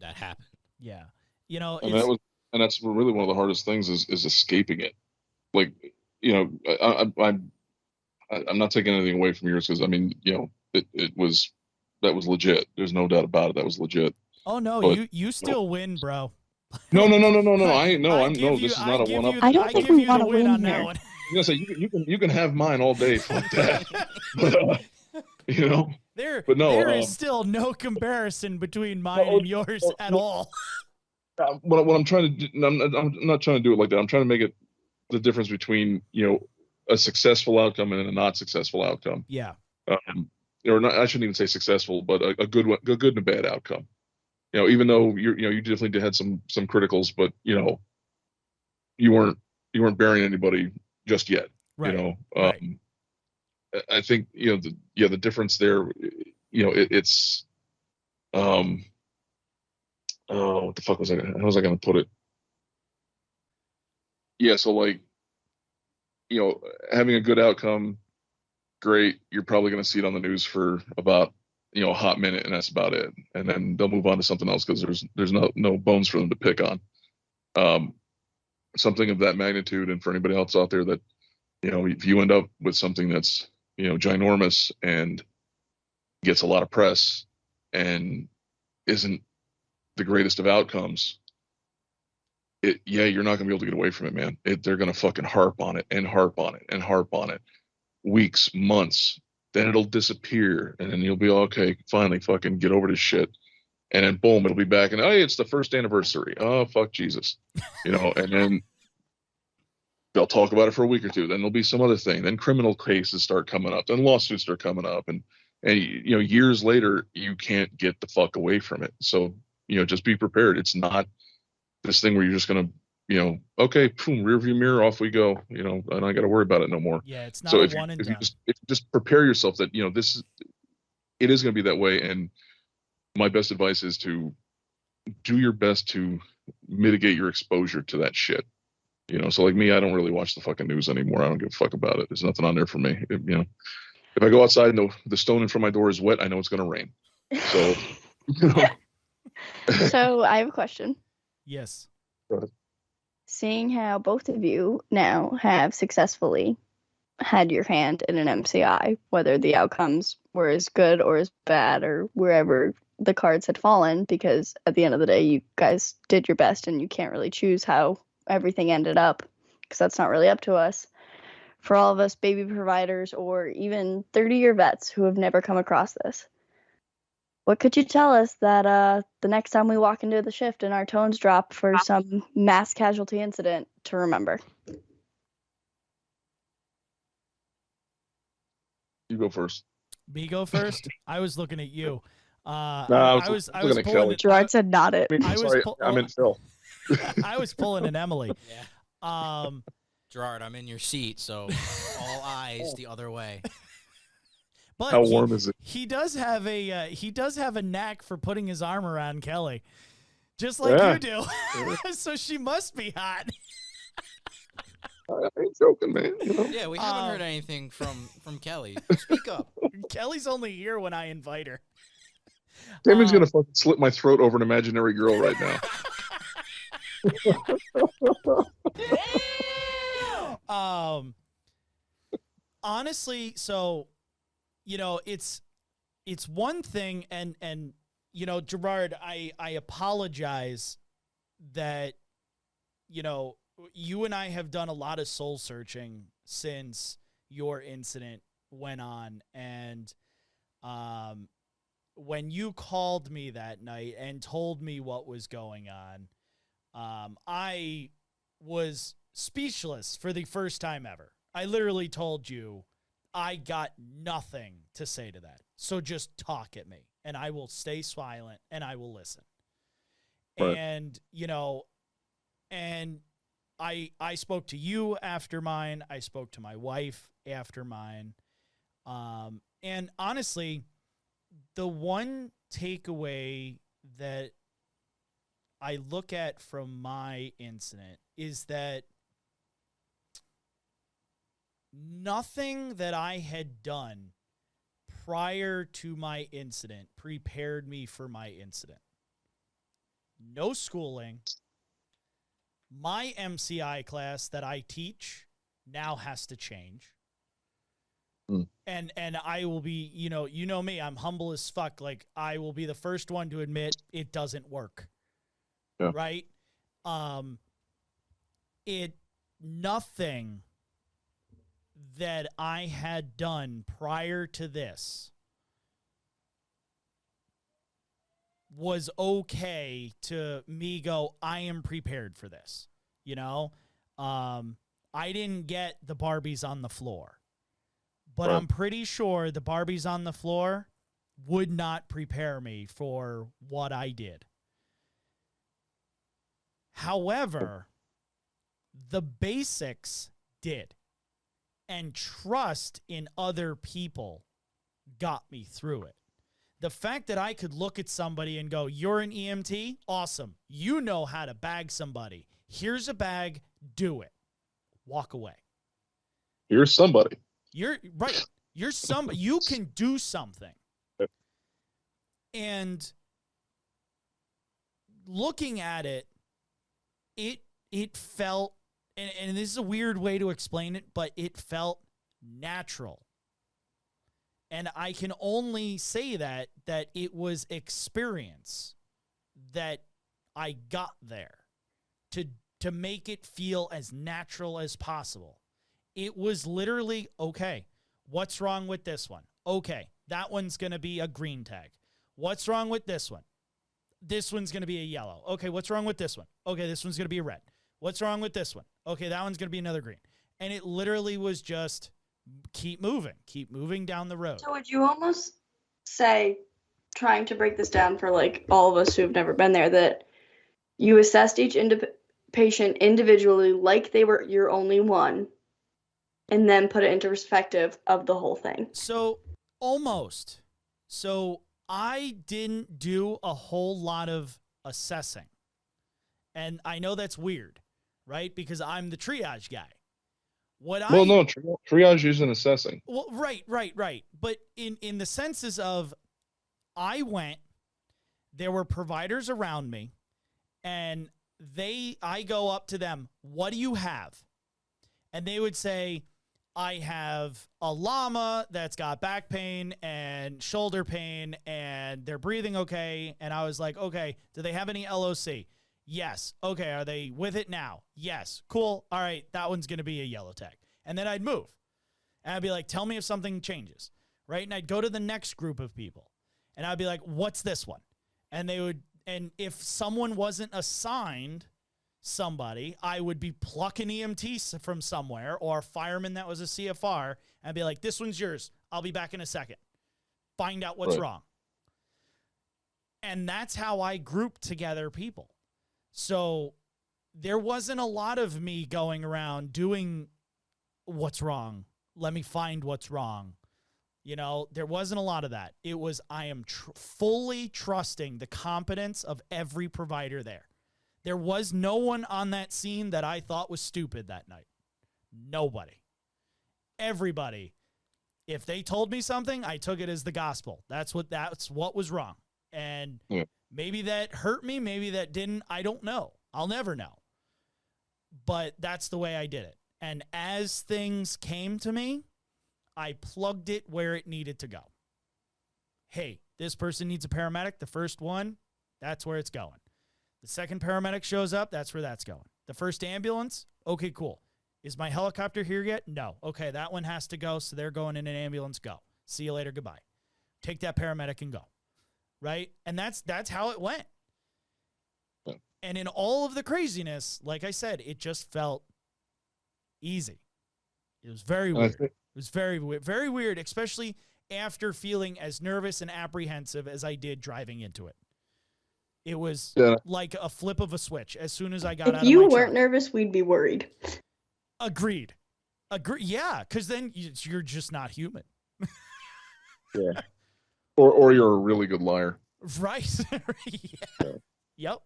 that happened. Yeah. And that's really one of the hardest things is escaping it. Like, I'm not taking anything away from yours because I mean, that was legit. There's no doubt about it. That was legit. Oh no, but, you still win, bro. No. This is not a one-up. I don't think we want to win on that here. one. I'm gonna say you can have mine all day. Fuck that. But, there is still no comparison between mine and yours at all. What I'm trying to do, I'm not trying to do it like that. I'm trying to make it the difference between a successful outcome and a not successful outcome. Yeah. Or not, I shouldn't even say successful, but a good one, a good and a bad outcome. Even though you definitely had some criticals, but you weren't burying anybody just yet. Right. Right. I think, the difference there, it's, oh, what the fuck how was I going to put it? Yeah. So like, having a good outcome, great. You're probably going to see it on the news for about, a hot minute, and that's about it. And then they'll move on to something else because there's no bones for them to pick on. Something of that magnitude, and for anybody else out there that, if you end up with something that's, ginormous and gets a lot of press and isn't the greatest of outcomes, you're not going to be able to get away from it, man. They're going to fucking harp on it and harp on it and harp on it. Weeks, months, then it'll disappear, and then you'll be okay, finally fucking get over this shit. And then boom, it'll be back, and hey, it's the first anniversary. Oh, fuck Jesus. And then they'll talk about it for a week or two. Then there'll be some other thing. Then criminal cases start coming up. Then lawsuits start coming up. And years later, you can't get the fuck away from it. So, just be prepared. It's not this thing where you're just going to, okay, boom, rear view mirror, off we go, and I got to worry about it no more. Yeah, it's not so a if one and you done. just prepare yourself that, it is going to be that way. And my best advice is to do your best to mitigate your exposure to that shit. So like me, I don't really watch the fucking news anymore. I don't give a fuck about it. There's nothing on there for me. If I go outside and the stone in front of my door is wet, I know it's going to rain. So, So I have a question. Yes. Go ahead. Seeing how both of you now have successfully had your hand in an MCI, whether the outcomes were as good or as bad or wherever the cards had fallen, because at the end of the day, you guys did your best and you can't really choose how everything ended up because that's not really up to us. For all of us baby providers or even 30-year vets who have never come across this, what could you tell us that the next time we walk into the shift and our tones drop for some mass casualty incident to remember? You go first. Me go first? I was looking at you. I was looking at Kelly. Gerard said not it. I meant Phil. I was pulling an Emily. Yeah. Gerard, I'm in your seat, so all eyes the other way. But how warm is it? He does have a knack for putting his arm around Kelly, just like you do. So she must be hot. I ain't joking, man. Yeah, we haven't heard anything from Kelly. Speak up. Kelly's only here when I invite her. Damon's gonna fucking slit my throat over an imaginary girl right now. Honestly, so it's one thing, and Gerard, I apologize that you and I have done a lot of soul searching since your incident went on, and when you called me that night and told me what was going on, I was speechless for the first time ever. I literally told you I got nothing to say to that. So just talk at me and I will stay silent and I will listen. Right. And, and I spoke to you after mine. I spoke to my wife after mine. And honestly, the one takeaway that I look at from my incident is that nothing that I had done prior to my incident prepared me for my incident. No schooling. My MCI class that I teach now has to change. And I will be, you know me, I'm humble as fuck. Like, I will be the first one to admit it doesn't work. Yeah. Right? Nothing that I had done prior to this was okay to me go, I am prepared for this. I didn't get the Barbies on the floor, but I'm pretty sure the Barbies on the floor would not prepare me for what I did. However, the basics did. and trust in other people got me through it. The fact that I could look at somebody and go, you're an EMT? Awesome. You know how to bag somebody. Here's a bag. Do it. Walk away. You're somebody. You're right. You're somebody. You can do something. And looking at it, it felt, and this is a weird way to explain it, but it felt natural. And I can only say that it was experience that I got there to make it feel as natural as possible. It was literally, okay, what's wrong with this one? Okay, that one's going to be a green tag. What's wrong with this one? This one's going to be a yellow. Okay, what's wrong with this one? Okay, this one's going to be a red. What's wrong with this one? Okay, that one's going to be another green. And it literally was just keep moving down the road. So would you almost say, trying to break this down for like all of us who have never been there, that you assessed each patient individually like they were your only one, and then put it into perspective of the whole thing? So almost. So I didn't do a whole lot of assessing. And I know that's weird, right? Because I'm the triage guy. Triage isn't assessing. Well, right. But in the senses of, I went, there were providers around me, and I go up to them, what do you have? And they would say, I have a llama that's got back pain and shoulder pain, and they're breathing okay. And I was like, okay, do they have any LOC? Yes. Okay, are they with it now? Yes. Cool. All right, that one's going to be a yellow tag. And then I'd move. And I'd be like, tell me if something changes, right? And I'd go to the next group of people. And I'd be like, what's this one? And and if someone wasn't assigned somebody, I would be plucking EMTs from somewhere, or a fireman that was a CFR, and I'd be like, this one's yours. I'll be back in a second. Find out what's wrong. And that's how I grouped together people. So there wasn't a lot of me going around doing what's wrong. Let me find what's wrong. There wasn't a lot of that. It was, I am fully trusting the competence of every provider there. There was no one on that scene that I thought was stupid that night. Nobody. Everybody. If they told me something, I took it as the gospel. That's what was wrong. And maybe that hurt me, maybe that didn't. I don't know. I'll never know. But that's the way I did it. And as things came to me, I plugged it where it needed to go. Hey, this person needs a paramedic. The first one, that's where it's going. The second paramedic shows up, that's where that's going. The first ambulance, okay, cool. Is my helicopter here yet? No. Okay, that one has to go, so they're going in an ambulance. Go. See you later, goodbye. Take that paramedic and go. Right? And that's how it went. And in all of the craziness, like I said, it just felt easy. It was very weird. It was very weird, especially after feeling as nervous and apprehensive as I did driving into it. It was like a flip of a switch. As soon as I got out of my truck. If you weren't nervous, we'd be worried. Agreed. Yeah, because then you're just not human. Yeah. Or you're a really good liar. Right. Yeah. Yep.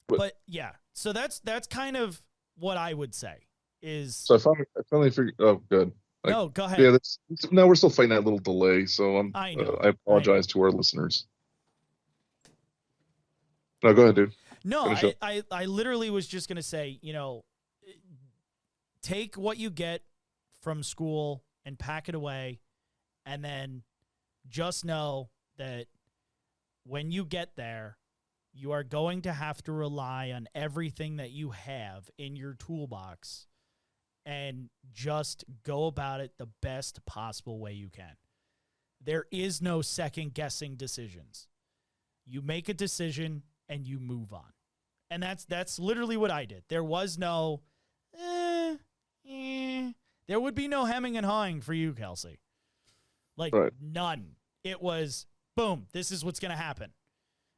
But yeah, so that's kind of what I would say is. So I finally figured. Oh, good. No, go ahead. Yeah, now we're still fighting that little delay, so I know. I apologize to our listeners. No, go ahead, dude. No, I literally was just gonna say, take what you get from school and pack it away, and then just know that when you get there, you are going to have to rely on everything that you have in your toolbox and just go about it the best possible way you can. There is no second-guessing decisions. You make a decision and you move on. And that's literally what I did. There was no, there would be no hemming and hawing for you, Kelsey. None. It was, boom, this is what's going to happen.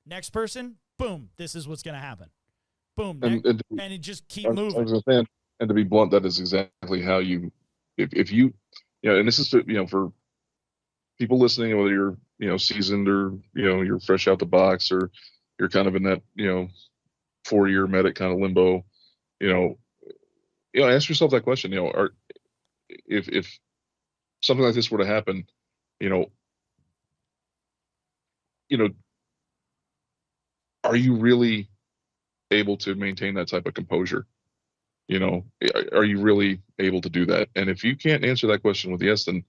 Next person, boom, this is what's going to happen. Boom. And it just keep moving. And to be blunt, that is exactly how you, if you, and this is, for people listening, whether you're, seasoned or, you're fresh out the box, or you're kind of in that, 4-year medic kind of limbo, ask yourself that question, if something like this were to happen, are you really able to maintain that type of composure? Are you really able to do that? And if you can't answer that question with yes, then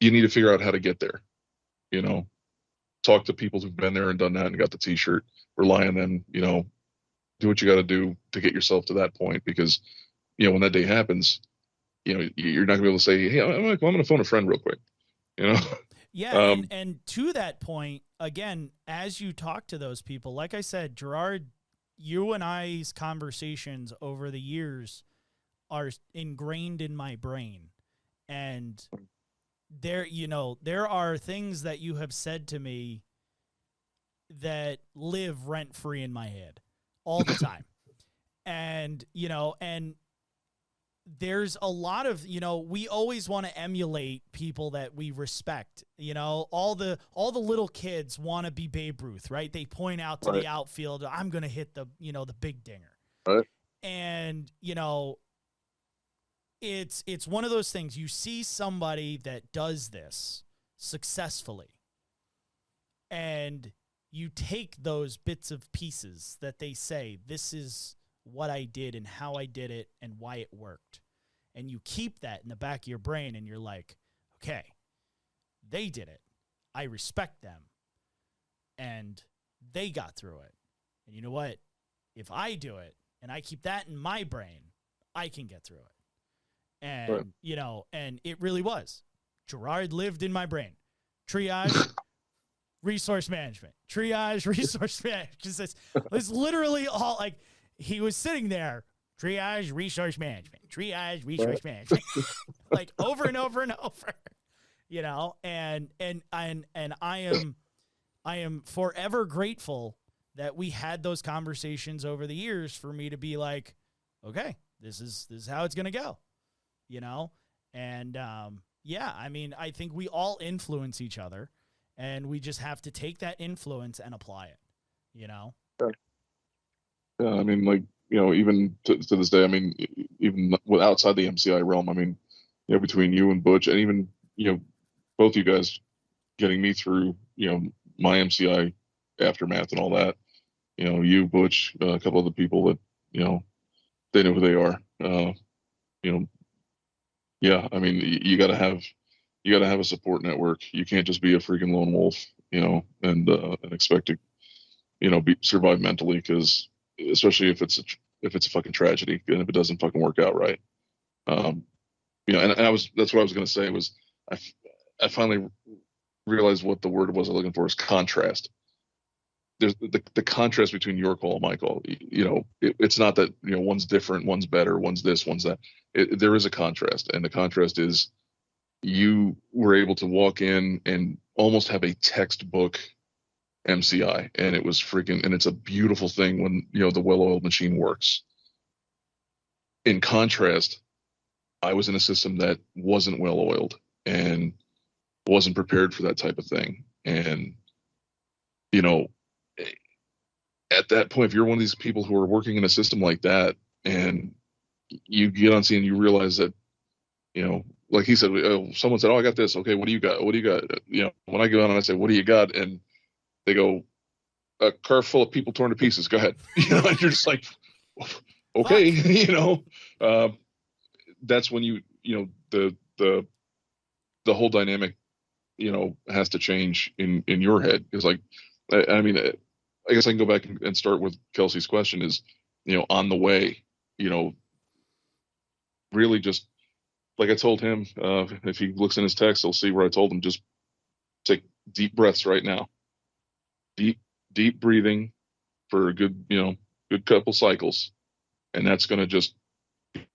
you need to figure out how to get there. Talk to people who've been there and done that and got the t-shirt, rely on them, do what you got to do to get yourself to that point. Because, when that day happens, you're not gonna be able to say, hey, I'm going to phone a friend real quick, Yeah. And to that point, again, as you talk to those people, like I said, Gerard, you and I's conversations over the years are ingrained in my brain. And there are things that you have said to me that live rent free in my head all the time. And, and there's a lot of, we always want to emulate people that we respect. All the little kids want to be Babe Ruth, right? They point out to the outfield, I'm going to hit the big dinger. Right. And, it's one of those things. You see somebody that does this successfully, and you take those bits of pieces that they say, this is what I did and how I did it and why it worked. And you keep that in the back of your brain, and you're like, okay, they did it. I respect them. And they got through it. And you know what? If I do it and I keep that in my brain, I can get through it. And, and it really was. Gerard lived in my brain. Triage, resource management. Triage, resource management. It's literally all like, he was sitting there, triage, resource management, triage, resource management, like over and over and over, and I am forever grateful that we had those conversations over the years for me to be like, okay, this is how it's going to go, and, I mean, I think we all influence each other, and we just have to take that influence and apply it, Yeah, I mean, like, even to this day, I mean, even with outside the MCI realm, I mean, between you and Butch, and even, both you guys getting me through, my MCI aftermath and all that, you, Butch, a couple other people that, they know who they are, yeah, I mean, you gotta have a support network. You can't just be a freaking lone wolf, and expect to, survive mentally, because especially if it's a fucking tragedy, and if it doesn't fucking work out right. And that's what I was going to say was I finally realized what the word was I was looking for is contrast. There's the contrast between your call and my call. It's not that, one's different, one's better, one's this, one's that. There is a contrast, and the contrast is you were able to walk in and almost have a textbook MCI, and it was freaking, and it's a beautiful thing when, the well-oiled machine works. In contrast, I was in a system that wasn't well-oiled and wasn't prepared for that type of thing. And, at that point, if you're one of these people who are working in a system like that, and you get on scene, you realize that, like he said, someone said, oh, I got this. Okay, what do you got? What do you got? When I go on and I say, what do you got? And they go, a car full of people torn to pieces. Go ahead. And you're just like, okay, that's when the whole dynamic, has to change in your head. Because, like, I mean, I guess I can go back and start with Kelsey's question is, on the way, really just like I told him, if he looks in his text, he'll see where I told him, just take deep breaths right now. Deep breathing for a good couple cycles. And that's going to just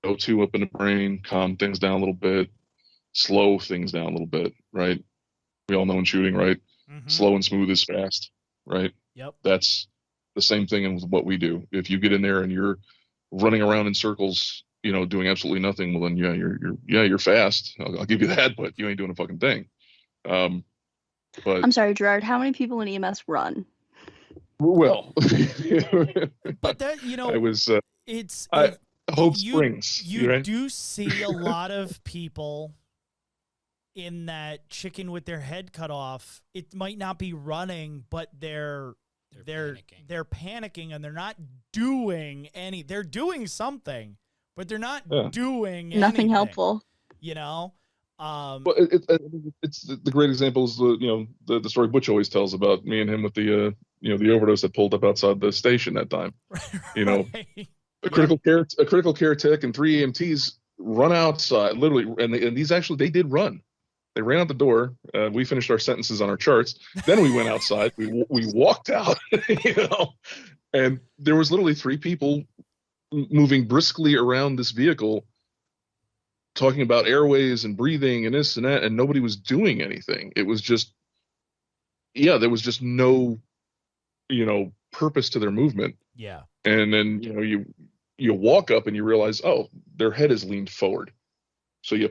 go up in the brain, calm things down a little bit, slow things down a little bit, right? We all know in shooting, right? Mm-hmm. Slow and smooth is fast, right? Yep. That's the same thing with what we do. If you get in there and you're running around in circles, doing absolutely nothing, well then you're fast. I'll give you that, but you ain't doing a fucking thing. But I'm sorry, Gerard. How many people in EMS run? well, But that I was it's Hope you, Springs. You right? do see a lot of people in that chicken with their head cut off. It might not be running, but they're panicking and they're not doing any. They're doing something, but they're not doing nothing anything, helpful. Well, it's the great example is the story Butch always tells about me and him with the the overdose that pulled up outside the station that time. Right. A critical care tech and 3 EMTs run outside literally, and these actually they did run. They ran out the door. We finished our sentences on our charts. Then we went outside. We walked out, and there was literally 3 people moving briskly around this vehicle, talking about airways and breathing and this and that, and nobody was doing anything. It was just, there was just no, purpose to their movement. Yeah. And then, you walk up and you realize, oh, their head is leaned forward. So you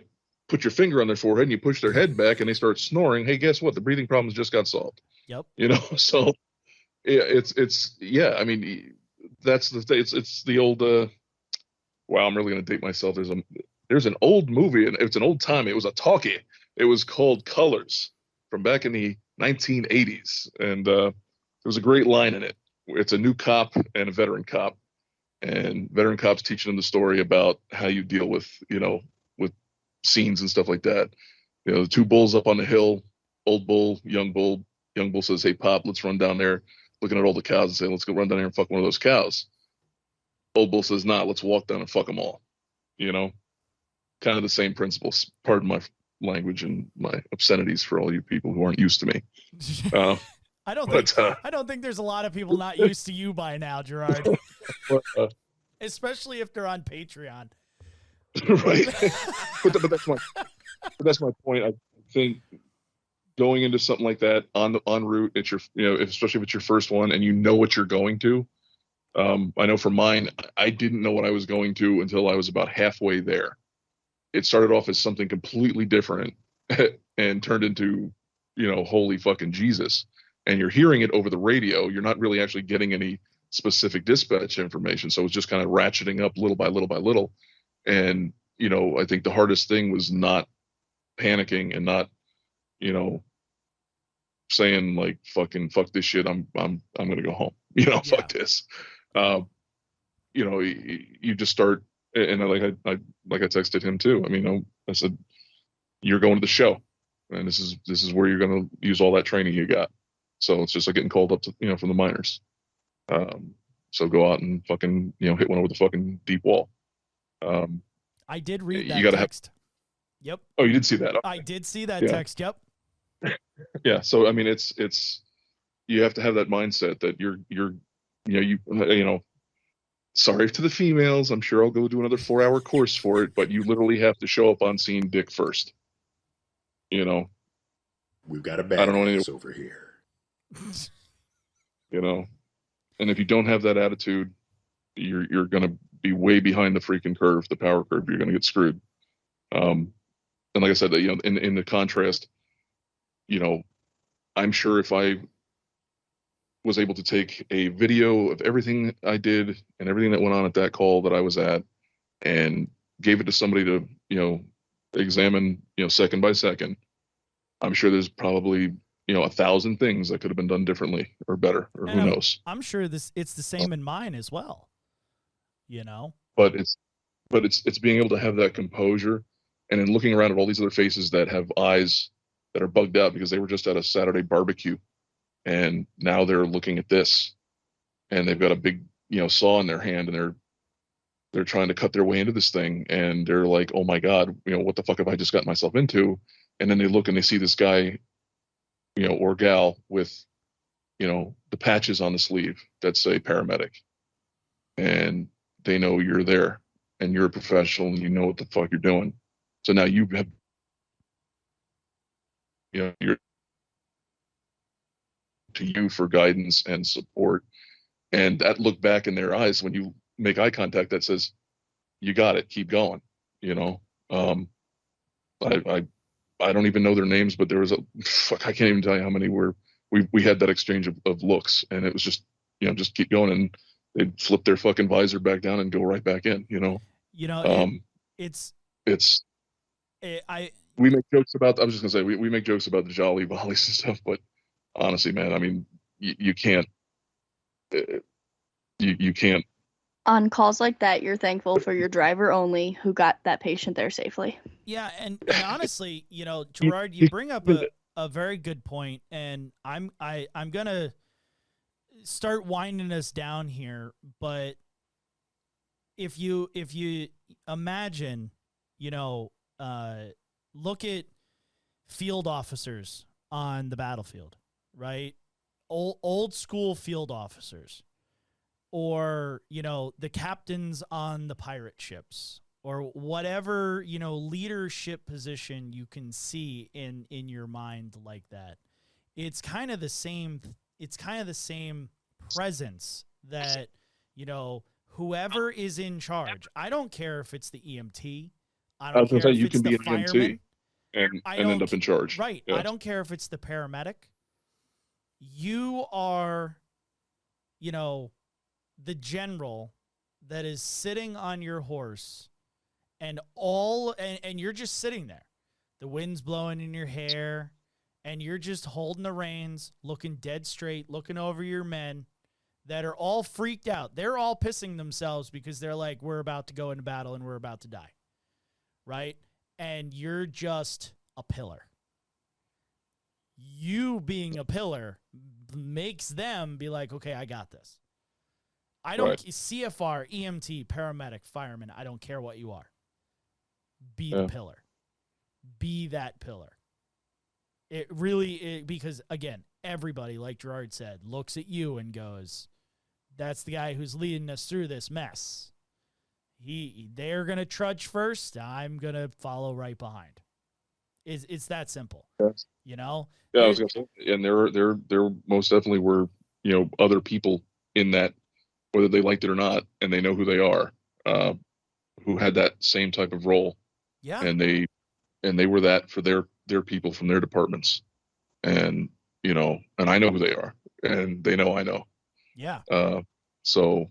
put your finger on their forehead and you push their head back and they start snoring. Hey, guess what? The breathing problems just got solved. Yep. So I mean, that's the thing. It's the old, wow, I'm really going to date myself. There's an old movie, and it's an old time. It was a talkie. It was called Colors from back in the 1980s. And there was a great line in it. It's a new cop and a veteran cop. And veteran cop's teaching them the story about how you deal with, with scenes and stuff like that. The 2 bulls up on the hill, old bull, young bull. Young bull says, hey, Pop, let's run down there, looking at all the cows and say, let's go run down there and fuck one of those cows. Old bull says, nah, let's walk down and fuck them all. Kind of the same principles. Pardon my language and my obscenities for all you people who aren't used to me. I don't think there's a lot of people not used to you by now, Gerard. Especially if they're on Patreon. Right. but that's my point. I think going into something like that en route, it's your, especially if it's your first one and you know what you're going to. I know for mine, I didn't know what I was going to until I was about halfway there. It started off as something completely different and turned into, holy fucking Jesus. And you're hearing it over the radio. You're not really actually getting any specific dispatch information. So it's just kind of ratcheting up little by little by little. And, I think the hardest thing was not panicking and not, saying like, fuck this shit. I'm going to go home, fuck this. You just start, and I texted him too. I mean, I said, you're going to the show and this is where you're going to use all that training you got. So it's just like getting called up to, from the minors. So go out and fucking, hit one over the fucking deep wall. I did read that text. Yep. Oh, you did see that? Okay. I did see that text. Yep. Yeah. So, I mean, it's, you have to have that mindset that sorry to the females. I'm sure I'll go do another 4-hour course for it, but you literally have to show up on scene dick first. We've got a badass over here. And if you don't have that attitude, you're going to be way behind the freaking curve, the power curve. You're going to get screwed. And like I said, in the contrast, I'm sure if I was able to take a video of everything I did and everything that went on at that call that I was at and gave it to somebody to, examine, second by second, I'm sure there's probably 1,000 things that could have been done differently or better, or who knows. I'm sure it's the same in mine as well. But it's being able to have that composure, and then looking around at all these other faces that have eyes that are bugged out because they were just at a Saturday barbecue, and now they're looking at this, and they've got a big saw in their hand, and they're trying to cut their way into this thing, and they're like, oh my God, what the fuck have I just got myself into? And then they look and they see this guy, or gal with, the patches on the sleeve that say paramedic, and they know you're there and you're a professional and you know what the fuck you're doing. So now you have, you're to you for guidance and support. And that look back in their eyes when you make eye contact that says, you got it. Keep going. You know, I don't even know their names, but there was I can't even tell you how many we had that exchange of looks, and it was just, you know, just keep going, and they'd flip their fucking visor back down and go right back in, you know. We make jokes about, I was just gonna say, we make jokes about the jolly volleys and stuff, but honestly, man, I mean, you can't, you can't. On calls like that, you're thankful for your driver only who got that patient there safely. Yeah, and honestly, you know, Gerard, you bring up a very good point, and I'm gonna start winding us down here, but if you imagine, you know, look at field officers on the battlefield, right? Old school field officers, or, you know, the captains on the pirate ships, or whatever, you know, leadership position you can see in your mind like that. It's kind of the same. It's kind of the same presence that, you know, whoever is in charge. I don't care if it's the EMT. I don't care if it's the fireman. And end up in charge. Right. Yes. I don't care if it's the paramedic. You are, you know, the general that is sitting on your horse, and you're just sitting there. The wind's blowing in your hair, and you're just holding the reins, looking dead straight, looking over your men that are all freaked out. They're all pissing themselves because they're like, we're about to go into battle and we're about to die. Right? And you're just a pillar. You being a pillar makes them be like, okay, I got this. I don't, CFR, EMT, paramedic, fireman, I don't care what you are. Be the pillar. Be that pillar. It really, because again, everybody, like Gerard said, looks at you and goes, that's the guy who's leading us through this mess. They're going to trudge first. I'm going to follow right behind. It's that simple. Yes. You know? Yeah, I was going to say, and there most definitely were, you know, other people in that, whether they liked it or not, and they know who they are, who had that same type of role. Yeah. And they were that for their people from their departments. And, you know, and I know who they are, and they know I know. Yeah. So,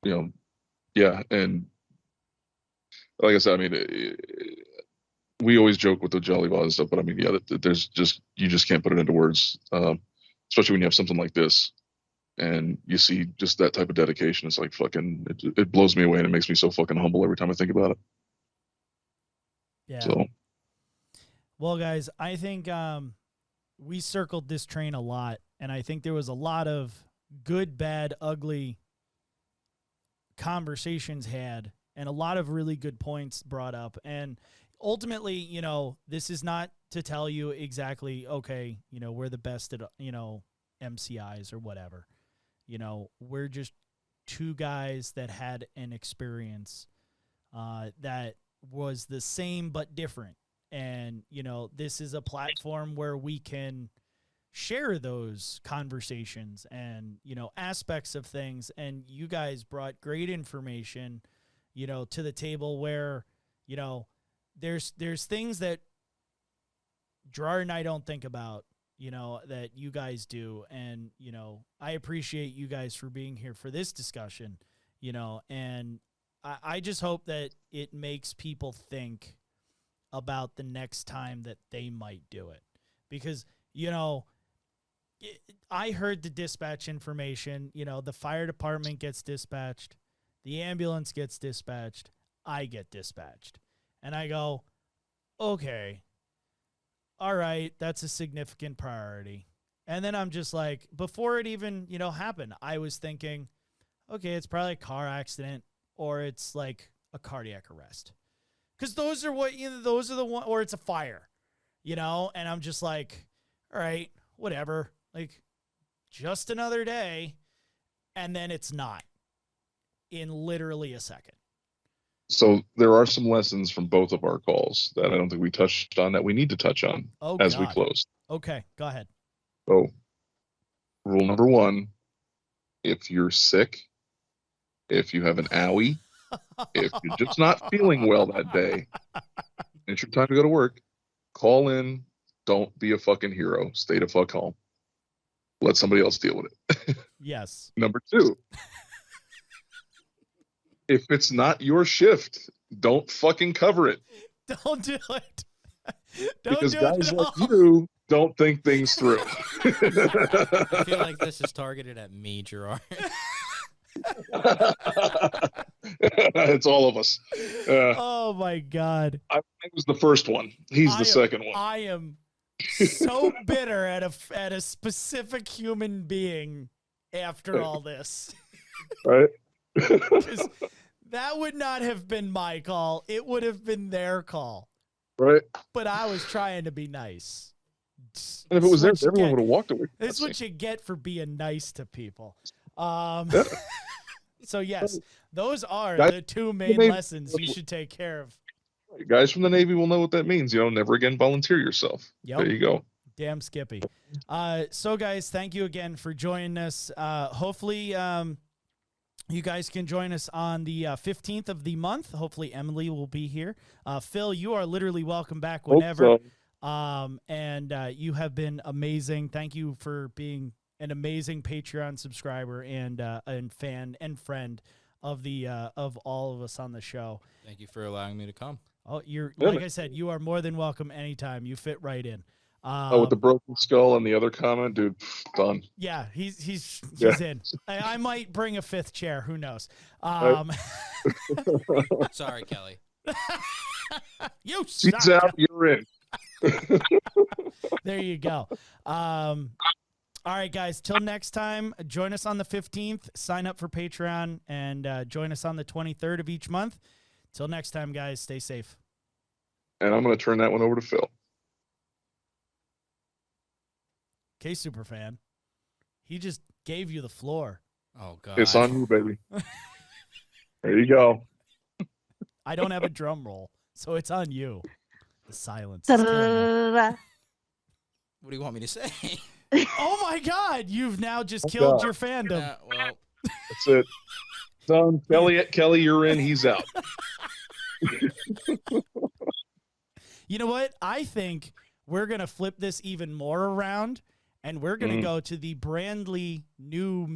you know, yeah. And like I said, I mean, we always joke with the Jolly Ball and stuff, but I mean, yeah, there's just, you just can't put it into words, especially when you have something like this and you see just that type of dedication. It's like fucking, it blows me away, and it makes me so fucking humble every time I think about it. Yeah. So, well, guys, I think we circled this train a lot, and I think there was a lot of good, bad, ugly conversations had, and a lot of really good points brought up. And ultimately, you know, this is not to tell you exactly, okay, you know, we're the best at, you know, MCIs or whatever. You know, we're just two guys that had an experience that was the same but different. And, you know, this is a platform where we can share those conversations and, you know, aspects of things. And you guys brought great information, you know, to the table where, you know, there's things that Gerard and I don't think about, you know, that you guys do. And, you know, I appreciate you guys for being here for this discussion, you know, and I just hope that it makes people think about the next time that they might do it. Because, you know, I heard the dispatch information, you know, the fire department gets dispatched, the ambulance gets dispatched, I get dispatched. And I go, okay, all right, that's a significant priority. And then I'm just like, before it even, you know, happened, I was thinking, okay, it's probably a car accident, or it's like a cardiac arrest. Because those are what, you know, those are the one, or it's a fire, you know, and I'm just like, all right, whatever, like just another day. And then it's not, in literally a second. So there are some lessons from both of our calls that I don't think we touched on that we need to touch on as we close. Okay, go ahead. So rule number one, if you're sick, if you have an owie, If you're just not feeling well that day, and it's your time to go to work, call in. Don't be a fucking hero. Stay the fuck home. Let somebody else deal with it. Yes. Number 2, if it's not your shift, don't fucking cover it. Don't do it. Because do guys it like all. you don't think things through. I feel like this is targeted at me, Gerard. It's all of us. Oh my God. I was the first one. He's the second one. I am so bitter at a specific human being after all this. Right? 'Cause that would not have been my call. It would have been their call. Right? But I was trying to be nice. And if it was That's there, what you everyone get. would have walked away. This is what you get for being nice to people. So yes, those are the 2 main lessons you should take care of. Guys from the Navy will know what that means. Never again volunteer yourself. Yep. There you go. Damn Skippy. So guys, thank you again for joining us. Hopefully, you guys can join us on the 15th of the month. Hopefully Emily will be here. Phil, you are literally welcome back whenever. And you have been amazing. Thank you for being an amazing Patreon subscriber and fan and friend of the of all of us on the show. Thank you for allowing me to come. Oh, like I said, you are more than welcome anytime. You fit right in. With the broken skull and the other comment, dude, done. Yeah, he's Yeah. in. I might bring a 5th chair. Who knows? Sorry, Kelly. You She's suck. out, you're in. There you go. All right, guys. Till next time, join us on the 15th. Sign up for Patreon and join us on the 23rd of each month. Till next time, guys. Stay safe. And I'm going to turn that one over to Phil. Okay, Superfan. He just gave you the floor. Oh, God. It's on you, baby. There you go. I don't have a drum roll, so it's on you. The silence. is killing me. What do you want me to say? Oh my God! You've now just killed your fandom. Well, That's it. Done. Kelly, you're in. He's out. You know what? I think we're going to flip this even more around, and we're going to go to the brandly new...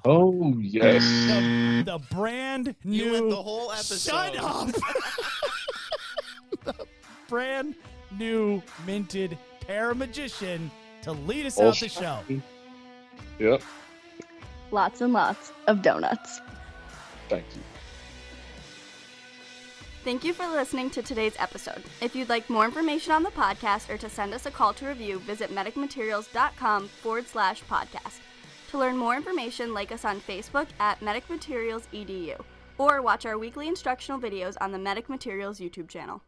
Oh, yes. The brand new... you went the whole episode. Shut up! The brand new minted Paramagician to lead us out the show. Yep. Lots and lots of donuts. Thank you. Thank you for listening to today's episode. If you'd like more information on the podcast or to send us a call to review, visit medicmaterials.com/podcast. To learn more information, like us on Facebook at Medic Materials EDU, or watch our weekly instructional videos on the Medic Materials YouTube channel.